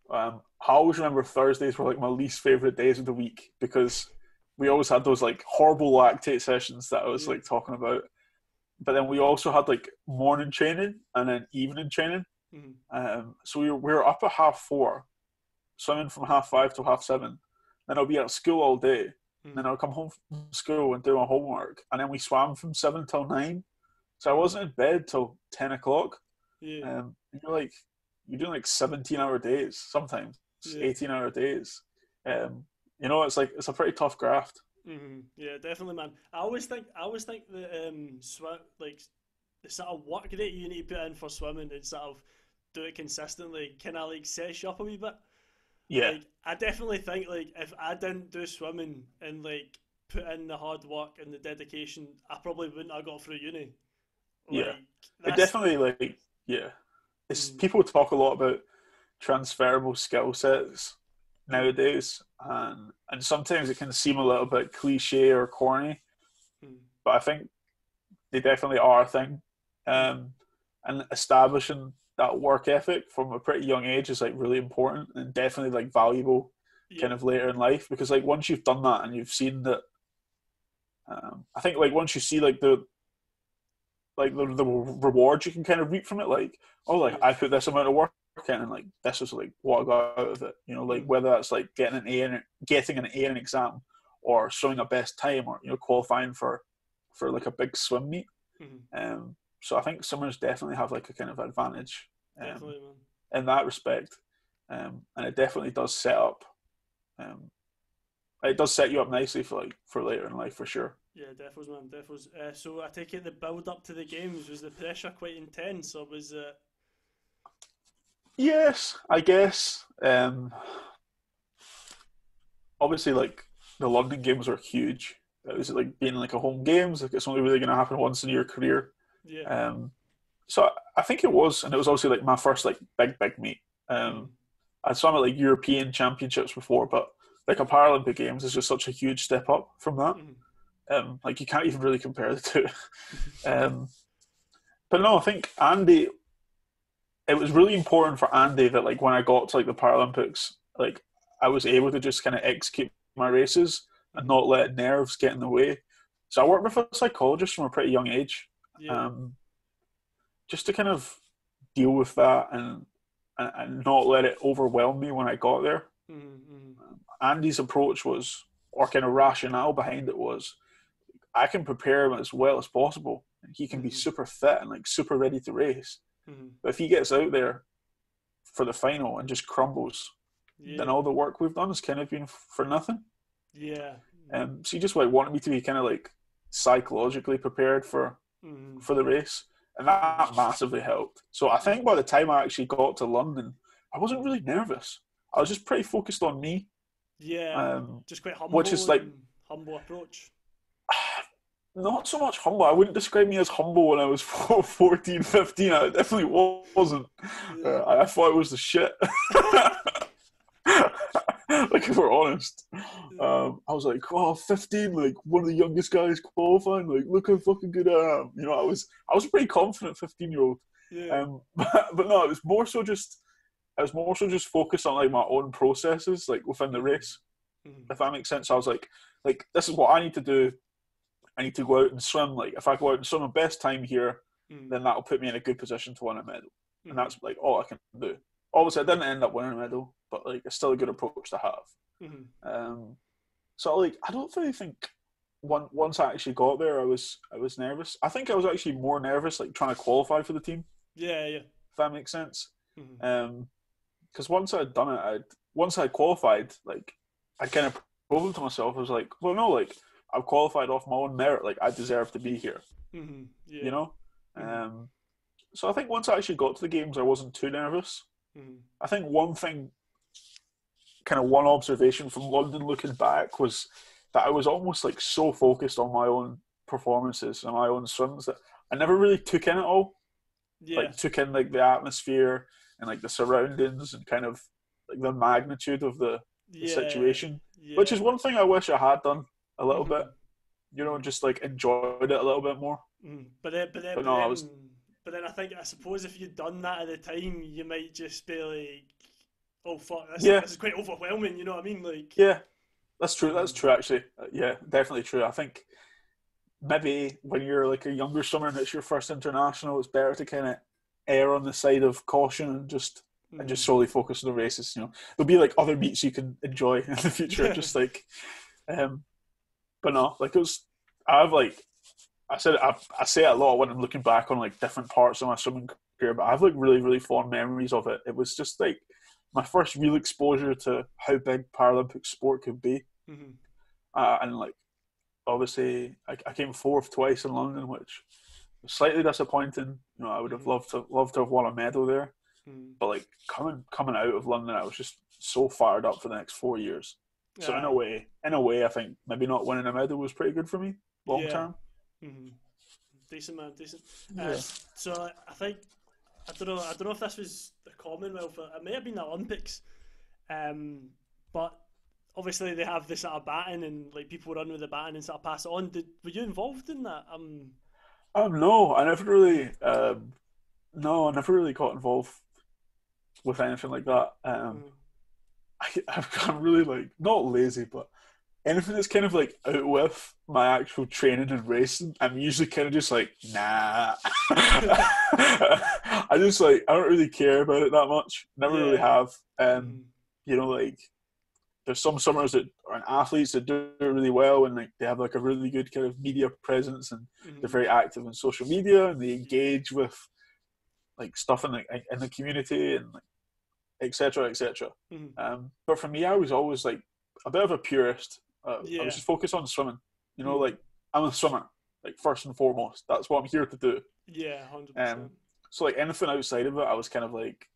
I always remember Thursdays were like my least favorite days of the week because we always had those like horrible lactate sessions that I was yeah. like talking about. But then we also had like morning training and then evening training. Mm-hmm. So we were up at 4:30, swimming from 5:30 to 7:30. Then I'll be at school all day. Mm-hmm. Then I'll come home from school and do my homework. And then we swam from 7 till 9. So I Mm-hmm. wasn't in bed till 10 o'clock. Yeah, And you're doing like 17-hour days, sometimes yeah. 18-hour days. You know, it's a pretty tough graft. Yeah, definitely, man. I always think that like the sort of work that you need to put in for swimming and sort of do it consistently kind of like sets you up a wee bit. Yeah, Like I definitely think like if I didn't do swimming and like put in the hard work and the dedication, I probably wouldn't have got through uni. yeah. Like It that's definitely like yeah. It's mm, people talk a lot about transferable skill sets mm, nowadays, and sometimes it can seem a little bit cliche or corny, mm, but I think they definitely are a thing. mm. And establishing that work ethic from a pretty young age is like really important and definitely like valuable kind Yeah, of later in life because like once you've done that and you've seen that, I think like once you see the rewards you can kind of reap from it, like oh like yeah, I put this amount of work in and like this is like what I got out of it, you know, like mm, whether that's like getting an A in an exam or showing a best time or you know qualifying for like a big swim meet. mm, So I think swimmers definitely have like a kind of advantage definitely, man. in that respect, and it definitely does um, it does set you up nicely for like for later in life for sure. Yeah, defos, man, defos. So I take it the build up to the games was the pressure quite intense, or was it? Yes, I guess. Obviously, like the London games are huge. It was like being like a home games. Like it's only really going to happen once in your career. Yeah. Um, so I think it was, and it was also like my first like big meet. Mm, I'd swum at like European championships before, but like a Paralympic games is just such a huge step up from that. mm, Like you can't even really compare the two. Um, but no, I think Andy. It was really important for Andy that like when I got to like the Paralympics, like I was able to just kind of execute my races and mm, not let nerves get in the way. So I worked with a psychologist from a pretty young age, yeah. um, just to kind of deal with that and not let it overwhelm me when I got there. Mm, mm, Andy's approach was, or kind of rationale behind it was, I can prepare him as well as possible, and he can be mm, super fit and like super ready to race. mm, But if he gets out there for the final and just crumbles, then yeah. all the work we've done has kind of been for nothing. Yeah. So he just like wanted me to be kind of like psychologically prepared Mm, for the race, and mm, that massively helped. So I mm, think by the time I actually got to London, I wasn't mm. really nervous. I was just pretty focused on me, Yeah. um, Just quite which humble is like and humble approach. not so much humble. I wouldn't describe me as humble when I was 14, 15. I definitely wasn't. Yeah. I thought it was the shit. Like if we're honest, Yeah. I was like, oh, 15, like one of the youngest guys qualifying. Like, look how fucking good I am. You know, I was a pretty confident 15-year-old. Yeah. But no, I was more so just focused on like my own processes, like within the Mm, race, mm, if that makes sense. I was like this is what I need to do. I need to go out and swim. Like if I go out and swim my best time here, mm, then that'll put me in a good position to win a medal. And mm, that's like all I can do. Obviously, I mm, didn't end up winning a medal, but like it's still a good approach to have. mm. So like I don't really think once I actually got there, I was nervous. I think I was actually more nervous like trying to qualify for the team. Yeah. Yeah. If that makes sense. Mm, Because once I'd done it, once I qualified, like I kind of proven to myself. I was like, well, no, like I've qualified off my own merit. Like I deserve to be here. mm, You yeah. know. Mm, Um, So I think once I actually got to the games, I wasn't too nervous. Mm-hmm. I think one observation from London looking back was that I was almost like so focused on my own performances and my own swims that I never really took in it all. Yeah. Like took in like the atmosphere and like the surroundings and kind of like the magnitude of the Yeah. situation, which Yeah. is one thing I wish I had done a little Mm-hmm. bit. Mm-hmm. Just like enjoyed it a little bit more. Mm. But then, but then, But but no, I was then, but then, I suppose if you'd done that at the time, you might just be like, "Oh fuck, yeah, this is quite overwhelming." You know what I mean? Like, yeah. That's true. That's mm, true. Actually, yeah, definitely true. I think maybe when you're like a younger swimmer and it's your first international, it's better to kind of err on the side of caution and just mm. solely focus on the races. There'll be like other meets you can enjoy in the future. Just like, um, but no, like it was. I've like I say it a lot when I'm looking back on like different parts of my swimming career, but I have like really really fond memories of it. It was just like my first real exposure to how big Paralympic sport could be, Mm-hmm. and like obviously I came fourth twice in London, which was slightly disappointing. I would have Mm-hmm. loved to have won a medal there, Mm-hmm. but like coming out of London, I was just so fired up for the next 4 years. So Aye. in a way, I think maybe not winning a medal was pretty good for me long Yeah. term. Mm-hmm. Decent, man. Decent. Yeah. So I think I don't know if this was the Commonwealth. It may have been the Olympics. But obviously they have this sort of baton and like people run with the baton and sort of pass it on. Were you involved in that? No, I never really. No, I never really got involved with anything like that. Mm, I'm really like not lazy, but anything that's kind of like out with my actual training and racing, I'm usually kind of just like, nah. I don't really care about it that much. Never really yeah. have. Mm, Like there's some swimmers that are athletes that do it really well and like they have like a really good kind of media presence and they're mm, very active on social media and they engage with like stuff in the community and like etc etc. mm, But for me, I was always like a bit of a purist. I was yeah. just focused on swimming. Mm, Like I'm a swimmer, like first and foremost. That's what I'm here to do. yeah. 100%. Um, so like anything outside of it, I was kind of like,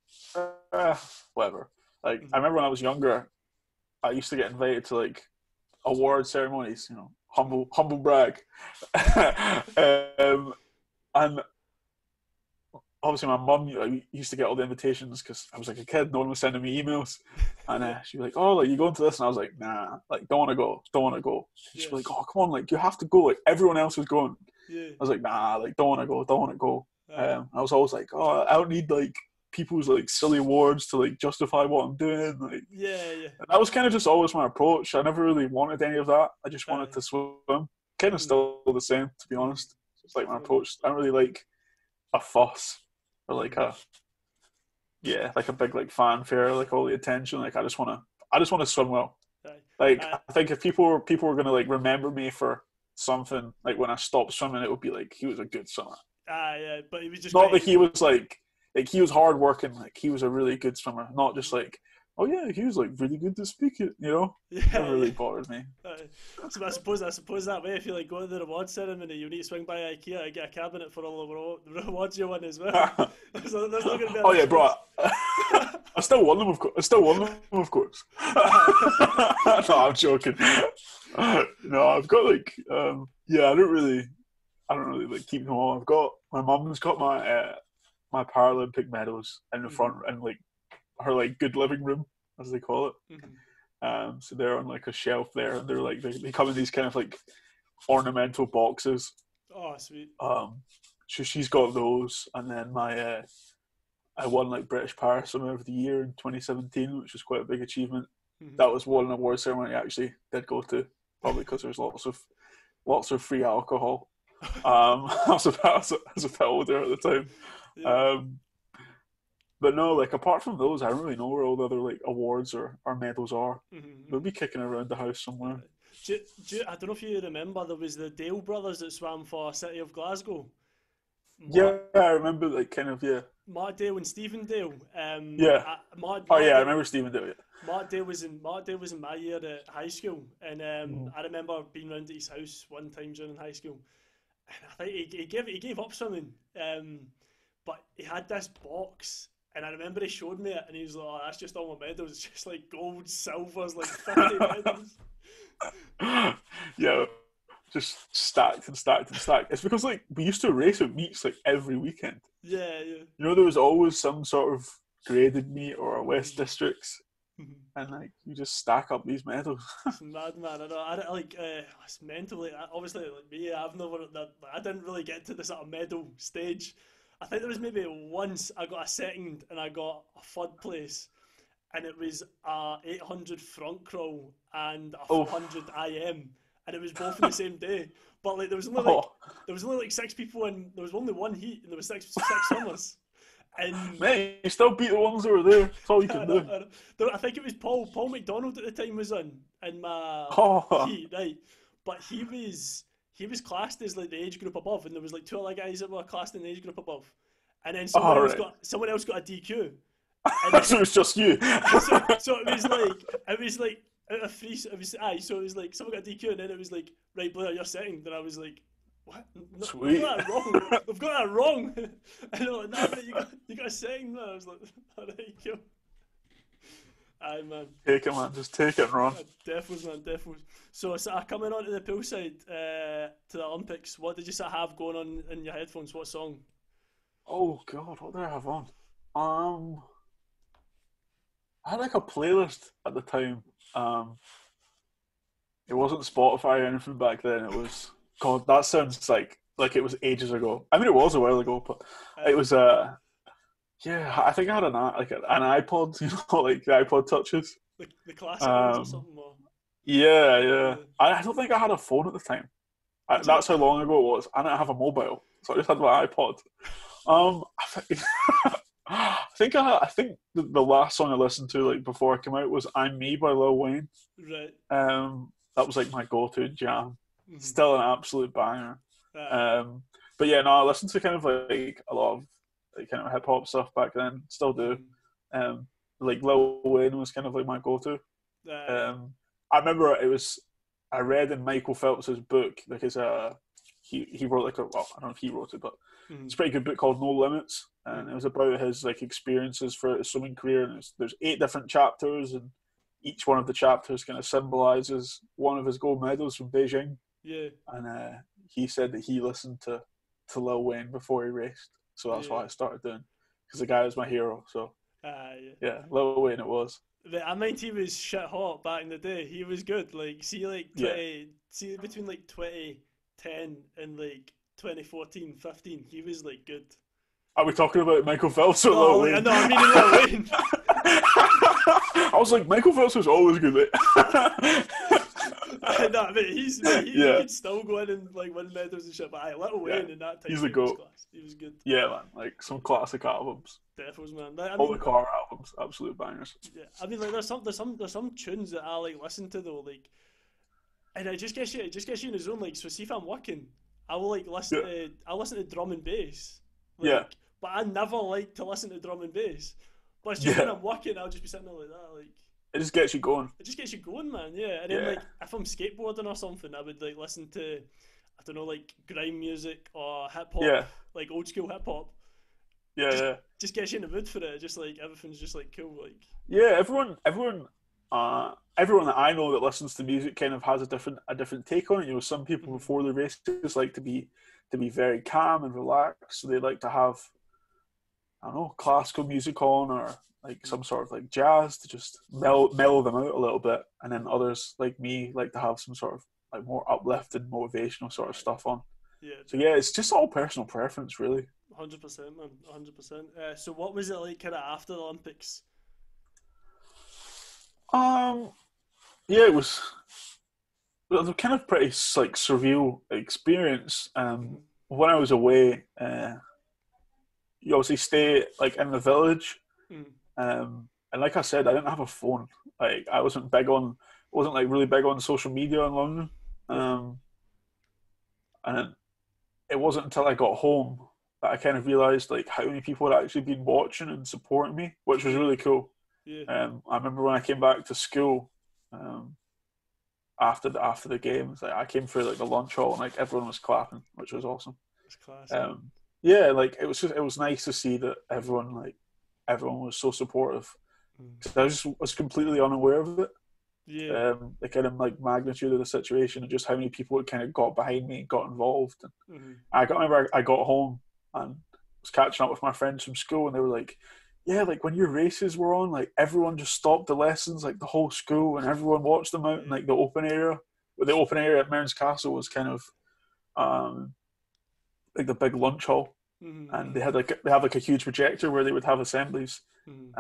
uh, whatever. Like I Mm, remember when I was younger, I used to get invited to like award ceremonies. Humble brag. And obviously my mum used to get all the invitations because I was like a kid. No one was sending me emails, and yeah. she'd be like, "Oh, like you going to this?" And I was like, "Nah, like don't want to go, don't want to go." And she'd Yeah. be like, "Oh, come on, like you have to go. Like everyone else was going." Yeah. I was like, "Nah, like don't want to go, don't want to go." Aye. I was always like, "Oh, I don't need like people's like silly awards to like justify what I'm doing." Like Yeah. Yeah. that was kind of just always my approach. I never really wanted any of that. I just wanted Aye. to swim. Kind of Mm, still the same, to be mm, honest. It's like my definitely. approach. I don't really like a fuss or like Mm, like a big like fanfare, like all the attention. Like I just want to swim well. aye. Like Aye. I think if people were gonna like remember me for something, like when I stopped swimming, it would be like he was a good swimmer. Aye. Yeah. But he was just Not that quite. he was like he was hard working, like he was a really good swimmer. Not just like, oh yeah, he was like really good to speak it. Yeah. Never really Yeah. bothered me. So I suppose that way, if you like go to the reward ceremony, you need to swing by IKEA and get a cabinet for all the rewards you won as well. So there's not going to be an Oh yeah, issue. bro. I still won them, of course. No, I'm joking. No, I've got like, yeah, I don't really like keep them all. I've got my mum's got my Paralympic medals in the front Mm-hmm. in like her like good living room, as they call it. Mm-hmm. So they're on like a shelf there, and they're like they come in these kind of like ornamental boxes. Oh, sweet. So she's got those, and then I won like British Paris Swimmer of the Year in 2017, which was quite a big achievement. Mm-hmm. That was one award ceremony I actually did go to, probably because there's lots of free alcohol. I was a bit older at the time. Yeah. Um, but no, like apart from those, I don't really know where all the other like awards or medals are. Mm-hmm. They'll be kicking around the house somewhere. I don't know if you remember, there was the Dale brothers that swam for City of Glasgow. Mark, Yeah, I remember like kind of yeah. Mark Dale and Stephen Dale. Yeah. Oh Mark yeah, I Dale, remember Stephen doing it. Mark Dale was in my year at high school, and Mm. I remember being round at his house one time during high school, and I think he gave up swimming. but he had this box. And I remember he showed me it, and he was like, "Oh, that's just all my medals. It's just like gold, silvers, like 50 medals." Yeah, just stacked and stacked and stacked. It's because like we used to race at meets like every weekend. Yeah, yeah. You know, there was always some sort of graded meet or West Mm-hmm. Districts, and like you just stack up these medals. It's mad, man. I know. I like. It's mental. Like, obviously, like me, I've never. I didn't really get to the sort of medal stage. I think there was maybe once I got a second and I got a third place, and it was a 800 front crawl and a Oh, 400 IM, and it was both in the same day. But like oh, there was only like six people, and there was only one heat, and there was six swimmers. And man, you still beat the ones that were there. That's all you can do. I think it was Paul McDonald at the time was in my Oh, heat, right? But he was classed as like the age group above, and there was like two other guys that were classed in the age group above, and then all right. someone else got a DQ, and So it was just you. so it was like out of three, it was so it was like someone got a DQ, and then it was like, right, Blair, you're second, and I was like, what? No, Sweet. they've got that wrong. They've got that wrong. And they're like, nah, mate, you got a second. And I was like, all right, cool. Aye, man. Take it, man. Just take it and run. Defos, man, defos. So coming on to the poolside, to the Olympics, what did you sort of have going on in your headphones? What song? Oh God, what did I have on? I had like a playlist at the time. It wasn't Spotify or anything back then. It was God. That sounds like it was ages ago. I mean, it was a while ago, but it was yeah. I think I had an iPod. You know, like the iPod touches. The classic ones or Um, something? Or, yeah. I don't think I had a phone at the time. That's how long ago it was. I didn't have a mobile, so I just had my iPod. I think, I think the last song I listened to like before I came out was "I'm Me" by Lil Wayne. right. That was like my go-to jam. Mm-hmm. Still an absolute banger. But yeah, no, I listened to kind of like a lot of like kind of hip hop stuff back then. Still do. Like Lil Wayne was kind of like my go-to. I remember I read in Michael Phelps's book because he wrote like well, I don't know if he wrote it, but it's a pretty good book called No Limits, and it was about his like experiences throughout his swimming career. And there's 8 different chapters, and each one of the chapters kind of symbolizes one of his gold medals from Beijing. Yeah. And he said that he listened to Lil Wayne before he raced, so that's what I started doing because the guy was my hero. So yeah, Lil Wayne it was. I mean, he was shit hot back in the day. He was good. Like, see between like 2010 and like 2014, 15, he was like good. Are we talking about Michael Phelps or Lil Wayne? No, I mean Lil Wayne. I was like, Michael Phelps was always good, mate. No, I mean, he could still go in and like win medals and shit. But Lil Wayne in that time, he's the GOAT. He was good. Yeah, man, like some classic albums. Defos, man. All the car albums, absolute bangers. Yeah, I mean, like there's some tunes that I like listen to though, like, and it just gets you in the zone. Like, so see if I'm working, I will like listen to drum and bass. Like, but I never like to listen to drum and bass. But it's just when I'm working, I'll just be sitting there like that, like. It just gets you going. It just gets you going, man. Yeah, and then like if I'm skateboarding or something, I would like listen to, I don't know, like grime music or hip hop, like old school hip hop. Just gets you in the mood for it. Just like everything's just like cool, like. Yeah, everyone that I know that listens to music kind of has a different take on it. You know, some people before the races like to be very calm and relaxed, so they like to have, I don't know, classical music on or like some sort of like jazz to just mellow them out a little bit, and then others like me like to have some sort of like more uplifting, motivational sort of stuff on. Yeah. So yeah, it's just all personal preference, really. 100%, man. 100%. So what was it like kind of after the Olympics? Yeah, it was a kind of pretty like surreal experience. When I was away, you obviously stay like in the village. And like I said, I didn't have a phone. Like I wasn't like really big on social media in London. And it wasn't until I got home that I kind of realised like how many people had actually been watching and supporting me, which was really cool. I remember when I came back to school after the games, like I came through like the lunch hall and like everyone was clapping, which was awesome. It's classic. yeah, like it was nice to see that everyone was so supportive. Mm. 'Cause was completely unaware of it. Yeah. The kind of like magnitude of the situation and just how many people had kind of got behind me and got involved. And Mm-hmm. remember I got home and was catching up with my friends from school, and they were like, "Yeah, like when your races were on, like everyone just stopped the lessons, like the whole school, and everyone watched them out in Yeah. like the open area." But the open area at Mearns Castle was kind of um, like the big lunch hall, and Mm-hmm. they have like a huge projector where they would have assemblies, Mm-hmm.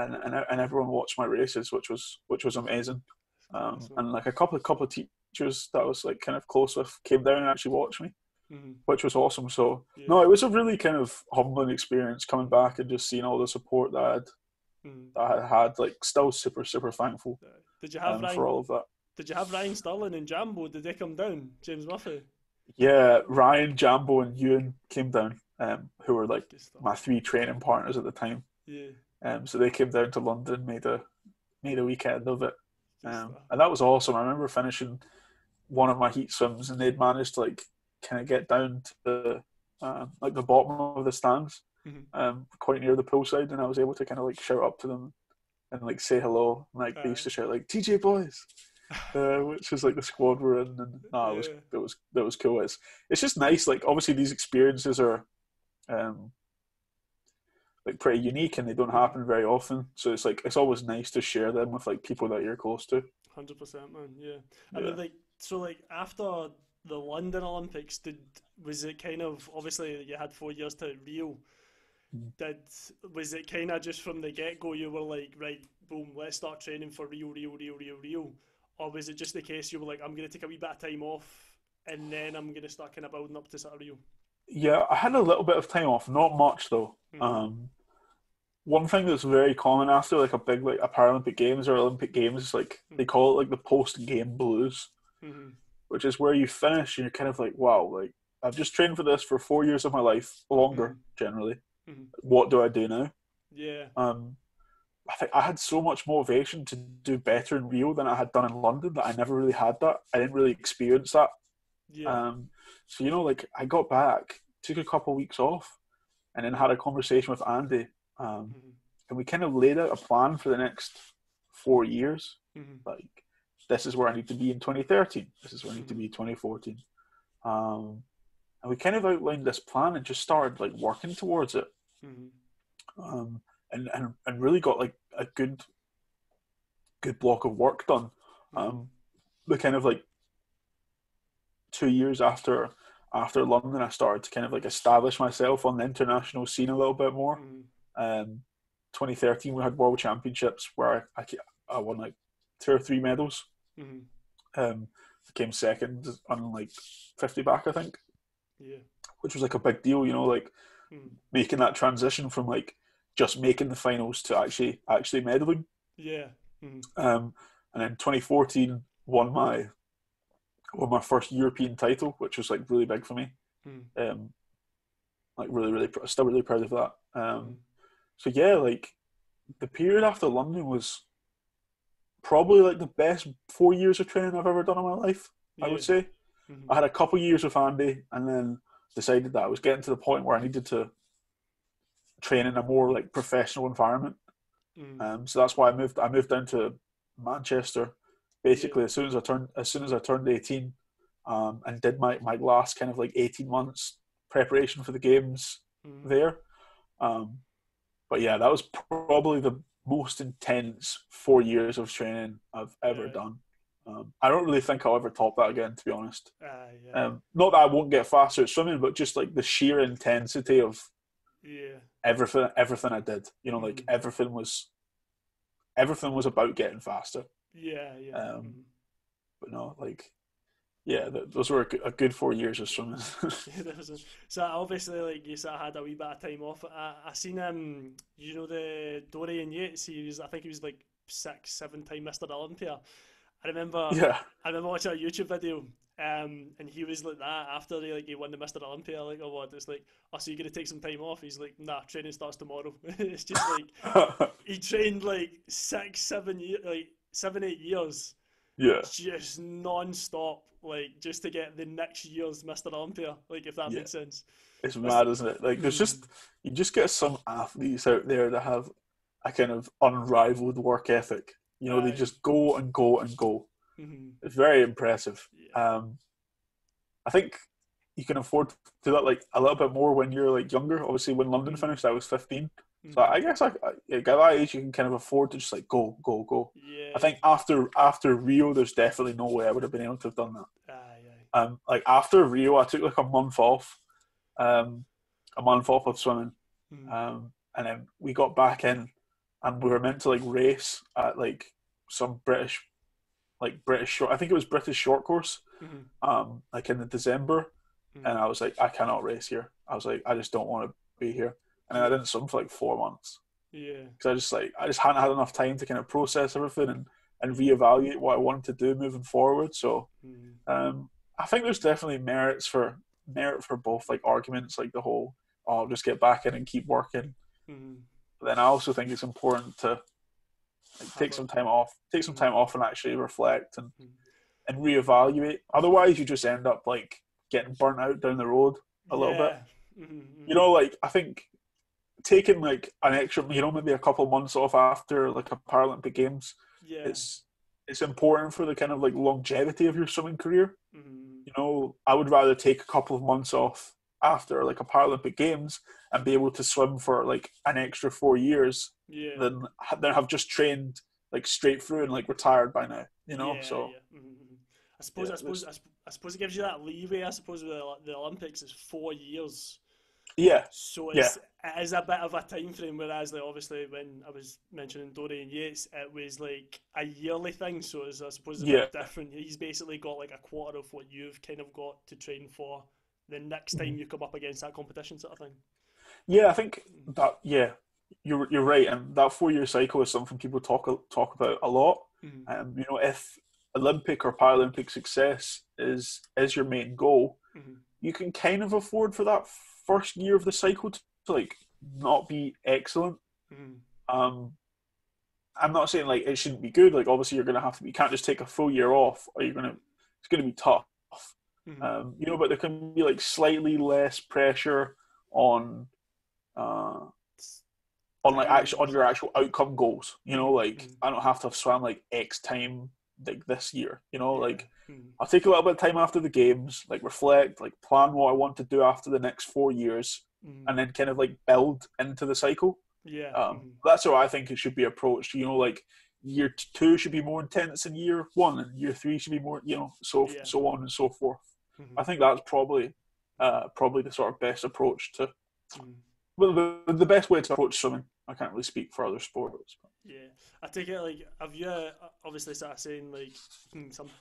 and everyone watched my races, which was amazing. Class, man. And like a couple of teachers that I was like kind of close with came down and actually watched me, Mm-hmm. which was awesome. So Yeah. no, it was a really kind of humbling experience coming back and just seeing all the support Mm-hmm. that I had. Like still super thankful Did you have for Ryan? all of that. Did you have Ryan Sterling and Jambo? Did they come down? James Murphy. Yeah, Ryan, Jambo, and Ewan came down, who were like Good stuff. my three training partners at the time. Yeah. So they came down to London, made a weekend of it, Good stuff. and that was awesome. I remember finishing one of my heat swims, and they'd managed to like kind of get down to like the bottom of the stands, Mm-hmm. quite near the poolside, and I was able to kind of like shout up to them and like say hello. And, like they used to shout like "TJ boys," which was like the squad we're in, and no, Yeah. it was cool. It's just nice. Like obviously these experiences are um, like pretty unique and they don't Mm-hmm. happen very often. So it's like it's always nice to share them with like people that you're close to. 100%, man. Yeah. I mean, Yeah. like, so, like, after the London Olympics, was it kind of obviously you had 4 years to Rio? Did Was it kind of just from the get go you were like, right, boom, let's start training for Rio, or was it just the case you were like, I'm gonna take a wee bit of time off and then I'm gonna start kind of building up to sort of Rio? Yeah, I had a little bit of time off, not much though. Mm-hmm. One thing that's very common after like a big like a Paralympic Games or Olympic Games is like they call it like the post game blues, Mm-hmm. which is where you finish and you're kind of like, wow, like I've just trained for this for 4 years of my life, Mm-hmm. longer generally. Mm-hmm. What do I do now? Yeah. Um, I think I had so much motivation to do better in Rio than I had done in London that I never really had that. I didn't really experience that. Yeah. So like I got back, took a couple of weeks off, and then had a conversation with Andy, Mm-hmm. and we kind of laid out a plan for the next 4 years. Mm-hmm. Like this is where I need to be in 2013. This is where I need to Mm-hmm. be in 2014. And we kind of outlined this plan and just started like working towards it. Mm-hmm. Um, and really got like a good block of work done. Mm-hmm. The kind of like 2 years after London, I started to kind of like establish myself on the international scene a little bit more. Mm-hmm. 2013, we had World Championships where I won like 2 or 3 medals. Mm-hmm. I came second on like 50 back, I think, Yeah. which was like a big deal, like Mm-hmm. making that transition from like just making the finals to actually medaling. Yeah. Mm-hmm. And then 2014 won my first European title, which was like really big for me. Mm-hmm. Like really, still really proud of that. Mm-hmm. So yeah, like the period after London was probably like the best 4 years of training I've ever done in my life. I Yeah. would say Mm-hmm. I had a couple of years with Andy, and then decided that I was getting to the point where I needed to train in a more like professional environment. Mm-hmm. So that's why I moved down to Manchester Yeah. basically as soon as I turned 18, and did my last kind of like 18 months preparation for the games Mm-hmm. there. But yeah, that was probably the most intense 4 years of training I've ever Yeah. done. I don't really think I'll ever top that again, to be honest. Yeah. Not that I won't get faster at swimming, but just like the sheer intensity of Yeah. everything I did. Like Mm-hmm. everything was about getting faster. Yeah. Yeah. Mm-hmm. But no, like yeah, those were a good 4 years of swimming. Yeah, so obviously, like you said, I had a wee bit of time off. I seen the Dorian Yates. I think he was like 6, 7 time Mr. Olympia. I remember, Yeah, I remember watching a YouTube video, and he was like that after he won the Mr. Olympia. Like, oh what? It's like, oh, so you're gonna take some time off? He's like, nah, training starts tomorrow. It's just like he trained like 6, 7 years, like 7, 8 years yeah, just non-stop, like just to get the next year's Mr. Olympia, like if that yeah. makes sense. It's mad, isn't it? Like, you just get some athletes out there that have a kind of unrivaled work ethic. You know, they Aye. just go and go and go. Mhm. It's very impressive. Yeah. I think you can afford to do that like a little bit more when you're like younger. Obviously, when London Mhm. finished, I was 15. So Mhm. I guess at that age, you can kind of afford to just like go, go, go. I Yeah. think after Rio, there's definitely no way I would have been able to have done that. Aye. Aye. Like after Rio, I took like um, a month off of swimming, Mhm. and then we got back in, and we were meant to like race at like some British short. I think it was British short course, Mhm. like in the December, Mhm. and I was like, I cannot race here. I was like, I just don't want to be here, and then I Yeah. didn't swim for like 4 months Yeah. because I just hadn't had enough time to kind of process everything and reevaluate what I wanted to do moving forward. So Mhm. um, I think there's definitely merit for both like arguments, like the whole oh, I'll just get back in and keep working. Mhm. But then I also think it's important to like, Have a. take some time Mhm. off and actually reflect Mhm. and reevaluate. Otherwise, you just end up like getting burnt out down the road a little bit. Yeah. Mhm. You Mhm. know, like I think taking like an extra, maybe a couple of months off after like a Paralympic Games, Yeah. it's it's important for the kind of like longevity of your swimming career. Mhm. You know, I would rather take a couple of months off after like a Paralympic Games and be able to swim for like an extra 4 years Yeah. than have just trained like straight through and like retired by now. You know, Yeah. so Yeah. Mhm. I suppose. yeah, I suppose. I suppose it gives you that leeway. I suppose with the Olympics is 4 years. yeah, So yeah, it is a bit of a time frame, whereas like obviously when I was mentioning Dorian Yates, it was like a yearly thing. So it's, I suppose it's a yeah. bit different. He's basically got like a quarter of what you've kind of got to train for the next time Mhm. you come up against that competition, sort of thing. Yeah, I think that yeah, you're right, and that 4 year cycle is something people talk about a lot. Mm-hmm. You know, if Olympic or Paralympic success is your main goal, Mm-hmm. you can kind of afford for that first year of the cycle to like not be excellent. Mm-hmm. Um, I'm not saying like it shouldn't be good. Like obviously you're gonna have to. You can't just take a full year off, or it's gonna be tough. Mm-hmm. You know, but there can be like slightly less pressure on uh, on like actual on Timelines. your actual outcome goals. You know, Mm-hmm. like Mm-hmm. I don't have to have swam like X time like this year. You know, Yeah. like Mm-hmm. I'll take a little bit of time after the games, like reflect, like plan what I want to do after the next 4 years, Mm-hmm. and then kind of like build into the cycle. Yeah. Mm-hmm. That's how I think it should be approached. You know, like year two should be more intense than year one, and year three should be more, Yeah. so on and so forth. Mm-hmm. I think that's probably the sort of best approach to, Mm-hmm. well, the best way to approach swimming. I can't really speak for other sports. Yeah, I take it like have you obviously sort of saying like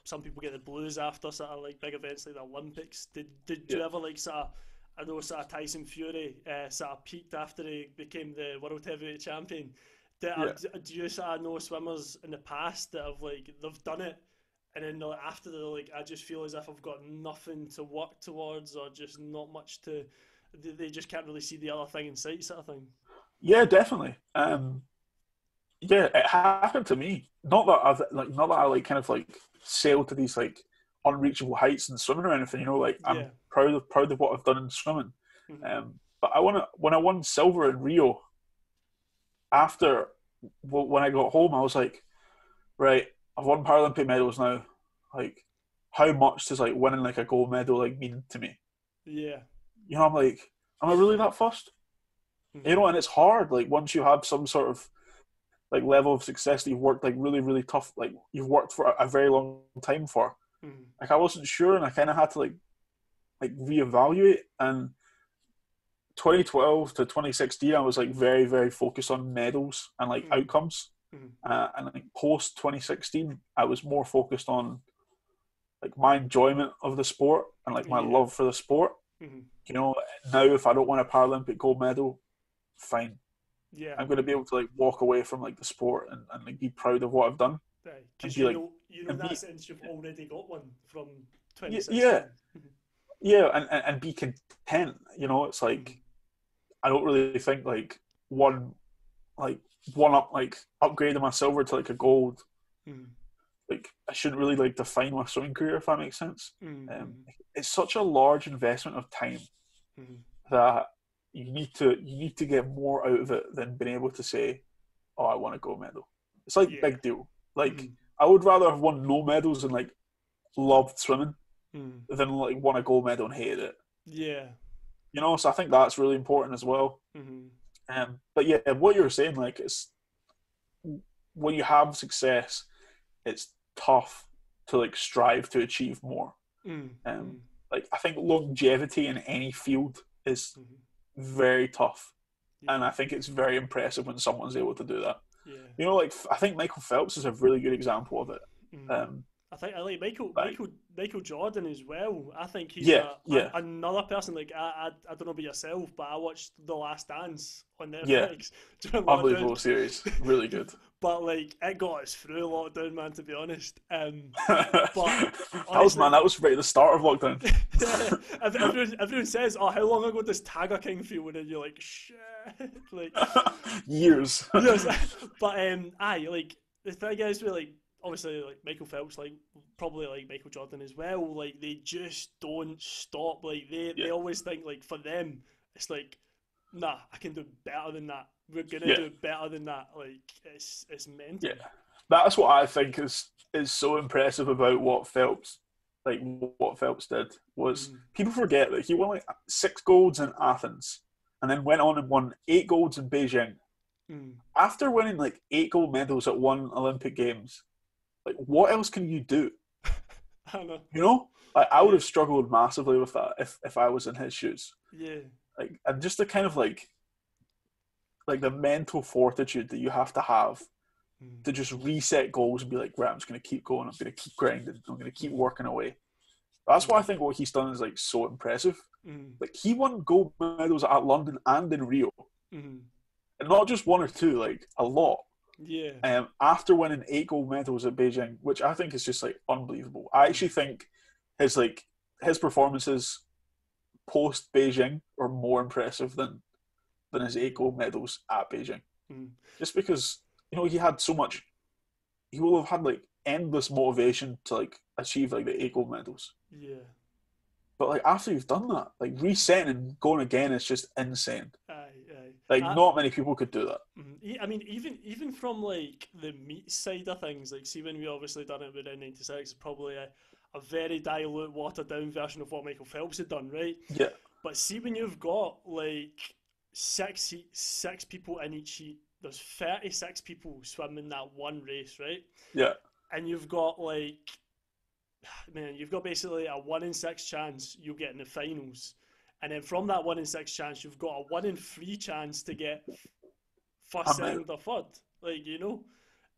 some people get the blues after sort of like big events like the Olympics. Did Yeah, you ever like sort of I know sort of Tyson Fury sort of peaked after he became the world heavyweight champion. yeah. Do you sort of know swimmers in the past that have like they've done it and then they're like, after they're like I just feel as if I've got nothing to work towards or just not much to they just can't really see the other thing in sight sort of thing. Yeah, definitely. Yeah, it happened to me. Not that I like kind of like sailed to these like unreachable heights in swimming or anything. You know, like I'm Yeah. proud of what I've done in swimming. Mm-hmm. But when I won silver in Rio, after when I got home, I was like, right, I've won Paralympic medals now. Like, how much does like winning like a gold medal like mean to me? Yeah. You know, I'm like, am I really that fussed? You Mm-hmm. know, and it's hard. Like once you have some sort of like level of success that you've worked like really really tough, like you've worked for a very long time for. Mm-hmm. Like I wasn't sure, and I kind of had to like reevaluate. And 2012 to 2016, I was like very very focused on medals and like Mm-hmm. outcomes. Mm-hmm. And like post 2016, I was more focused on like my enjoyment of the sport and like my Yeah. love for the sport. Mm-hmm. You know, now if I don't win a Paralympic gold medal, fine. Yeah. I'm going to be able to like walk away from like the sport and like be proud of what I've done and Because be like you know and that be since you've already got one from yeah 2016. yeah and be content. You know, it's Mm-hmm. like I don't really think one like one up like upgrading my silver to like a gold. Mm-hmm. Like I shouldn't really like define my swimming career if that makes sense. Mm-hmm. It's such a large investment of time, Mm-hmm. that you need to get more out of it than being able to say, "Oh, I want a gold medal." It's like Yeah. big deal. Like I would rather have won no medals and like loved swimming than like won a gold medal and hated it. Yeah. You know, so I think that's really important as well. But yeah, what you were saying, like, it's when you have success, it's tough to like strive to achieve more. Like I think longevity in any field is very tough, and I think it's very impressive when someone's able to do that. Yeah. You know, like I think Michael Phelps is a really good example of it. I think I like Michael Jordan as well. I think he's another person. Like I don't know about yourself, but I watched The Last Dance on Netflix during lockdown. Unbelievable series, really good. But like it got us through lockdown, man. To be honest, but honestly, that was right at the start of lockdown. everyone says, "Oh, how long ago does Tiger King feel?" And you're like, "Shit," like years. But like the thing is, with like obviously like Michael Phelps, like probably like Michael Jordan as well. Like they just don't stop. Like they always think like for them, it's like, nah, I can do better than that. We're gonna do better than that. Like it's mental. Yeah, that's what I think is so impressive about what Phelps did was people forget that he won like 6 golds in Athens and then went on and won 8 golds in Beijing. After winning like 8 gold medals at one Olympic Games, like what else can you do? I don't know. You know, like I would have struggled massively with that if I was in his shoes. Yeah. Like and just the kind of like the mental fortitude that you have to just reset goals and be like, right, I'm just going to keep going. I'm going to keep grinding. I'm going to keep working away. That's why I think what he's done is like so impressive. Like he won gold medals at London and in Rio, and not just 1 or 2, like a lot. Yeah. After winning 8 gold medals at Beijing, which I think is just like unbelievable. I actually think his performances post Beijing are more impressive than his 8 gold medals at Beijing. Just because, you know, he will have had like endless motivation to like achieve like the 8 gold medals. Yeah. But like after you've done that, like resetting and going again is just insane. Aye. Like not many people could do that. I mean, even from like the meat side of things, like see when we obviously done it within '96, probably a very dilute, watered down version of what Michael Phelps had done, right? Yeah. But see when you've got like six people in each heat, there's 36 people swimming that one race, right? Yeah. And you've got like, man, you've got basically a 1 in 6 chance you'll get in the finals. And then from that 1 in 6 chance, you've got a 1 in 3 chance to get first, second, or third. Like, you know?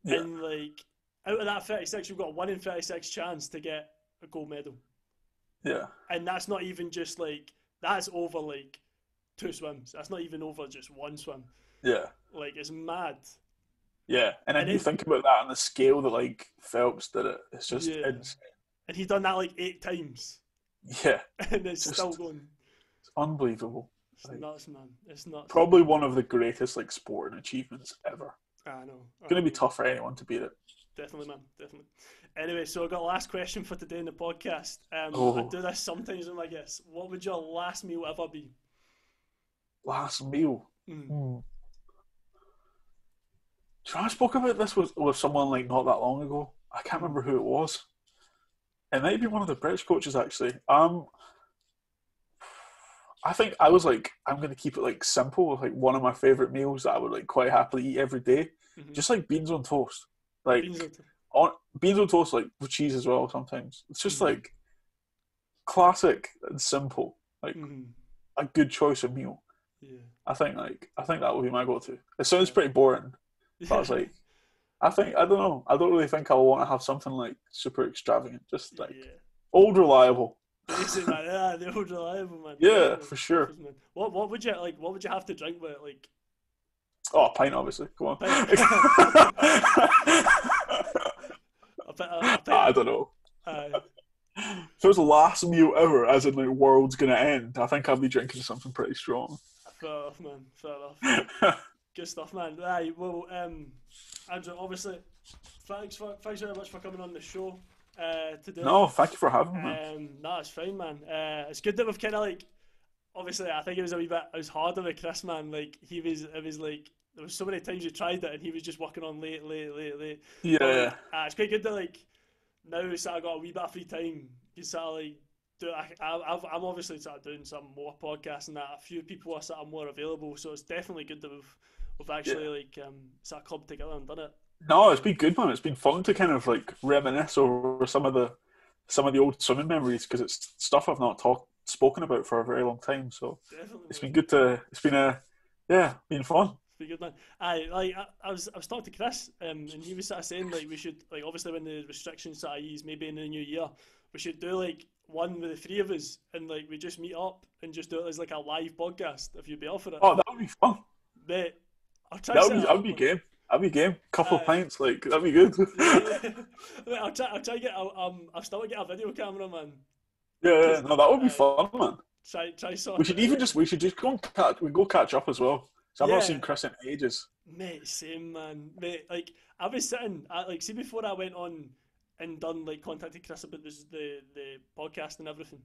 Yeah. And like, out of that 36, you've got a 1 in 36 chance to get a gold medal. Yeah. And that's not even just like, that's over like 2 swims. That's not even over just 1 swim. Yeah. Like, it's mad. Yeah. And then you think about that on the scale that like Phelps did it. It's just insane. And he's done that like 8 times. Yeah. And it's still going. It's unbelievable. It's nuts, man. It's nuts. Probably one of the greatest like sporting achievements ever. I know. It's going to be tough for anyone to beat it. Definitely, man. Definitely. Anyway, so I've got a last question for today in the podcast. I do this sometimes with my guests. What would your last meal ever be? Last meal? I spoke about this with someone like not that long ago. I can't remember who it was. It might be one of the British coaches, actually. I think I was like, I'm going to keep it like simple. Like one of my favourite meals that I would like quite happily eat every day. Just like beans on toast. Like beans on toast, like with cheese as well sometimes. It's just like classic and simple. Like a good choice of meal. Yeah. I think that would be my go-to. It sounds pretty boring, but I was like, I don't know. I don't really think I want to have something like super extravagant. Just like old reliable. Basic, man. Yeah, the old reliable, man. Yeah, for sure. What would you like? What would you have to drink with it? Like, a pint, obviously. Come on. I don't know. If it was the last meal ever, as in like world's gonna end, I think I'd be drinking something pretty strong. Fair enough, man. Fair enough. Good stuff, man. Right, well, Andrew, obviously, thanks very much for coming on the show today. No, thank you for having me. No, it's fine, man. It's good that we've kind of like, obviously, I think it was a wee bit. It was harder with Chris, man. Like it was like there was so many times you tried it, and he was just working on late. But Yeah. like, it's quite good that like now sort of got a wee bit of free time. You sort of like do. I'm obviously sort of doing some more podcasts and that. A few people are sort of more available, so it's definitely good that we've actually like sort of clubbed together and done it. No, it's been good, man. It's been fun to kind of like reminisce over some of the old swimming memories because it's stuff I've not spoken about for a very long time. So Definitely, it's man. been good to. It's been been fun. Pretty good, man. I was talking to Chris, and he was sort of saying like we should like obviously when the restrictions sort of ease, maybe in the new year, we should do like one with the three of us, and like we just meet up and just do it as like a live podcast. If you'd be up for it, Oh, that would be fun. mate, I'll try to That set would it be. I'd up, be man. game. I'd be game. Couple of pints, like that'd be good. Yeah. Mate, I'll try to get. I'll still get a video camera, man. Yeah, Cause no, that would be fun, man. try We sort should it out. even just go and catch up as well. So I've not Yeah, seen Chris in ages. mate, same man, mate. Like I was sitting, like see before I went on and done like contacted Chris about the podcast and everything.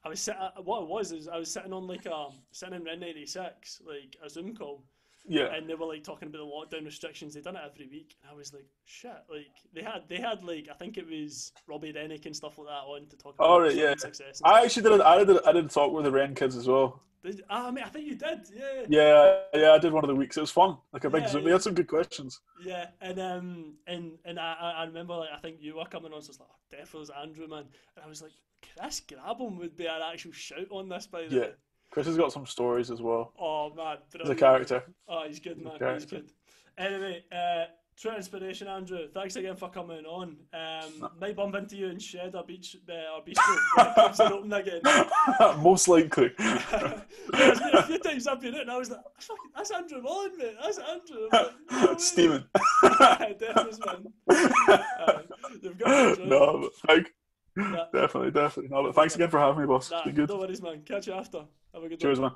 I was sitting. What it was is I was sitting on like sitting in Ren 96 like a Zoom call, Yeah, and they were like talking about the lockdown restrictions. They done it every week, and I was like, shit. Like they had like I think it was Robbie Rennick and stuff like that on to talk about all right, yeah. swimming success and I stuff. actually did. I did a talk with the Ren kids as well. Mate, I think you did. Yeah, Yeah, I did one of the weeks. It was fun. Like a big yeah, Zoom. They yeah. had some good questions. Yeah, and I remember like I think you were coming on, so it's like oh, definitely Andrew, man, and I was like Chris Grabham would be an actual shout on this, by the Yeah, way. Chris has got some stories as well. Oh man, He's a brilliant. character. Oh, he's good, He's a man. He's character. good. Anyway, true inspiration, Andrew. Thanks again for coming on. No. Might bump into you in Shed or Bistro when the clubs are open again. Most likely. There's been a few times I've been out and I was like, that's Andrew Mullen, mate. That's Andrew. I'm like, no way. Steven. Definitely, man. You've got to enjoy it. No, but Nah, definitely. No, but thanks again for having me, boss. It's nah, been good. no worries, man. Catch you after. Have a good one. Cheers, man.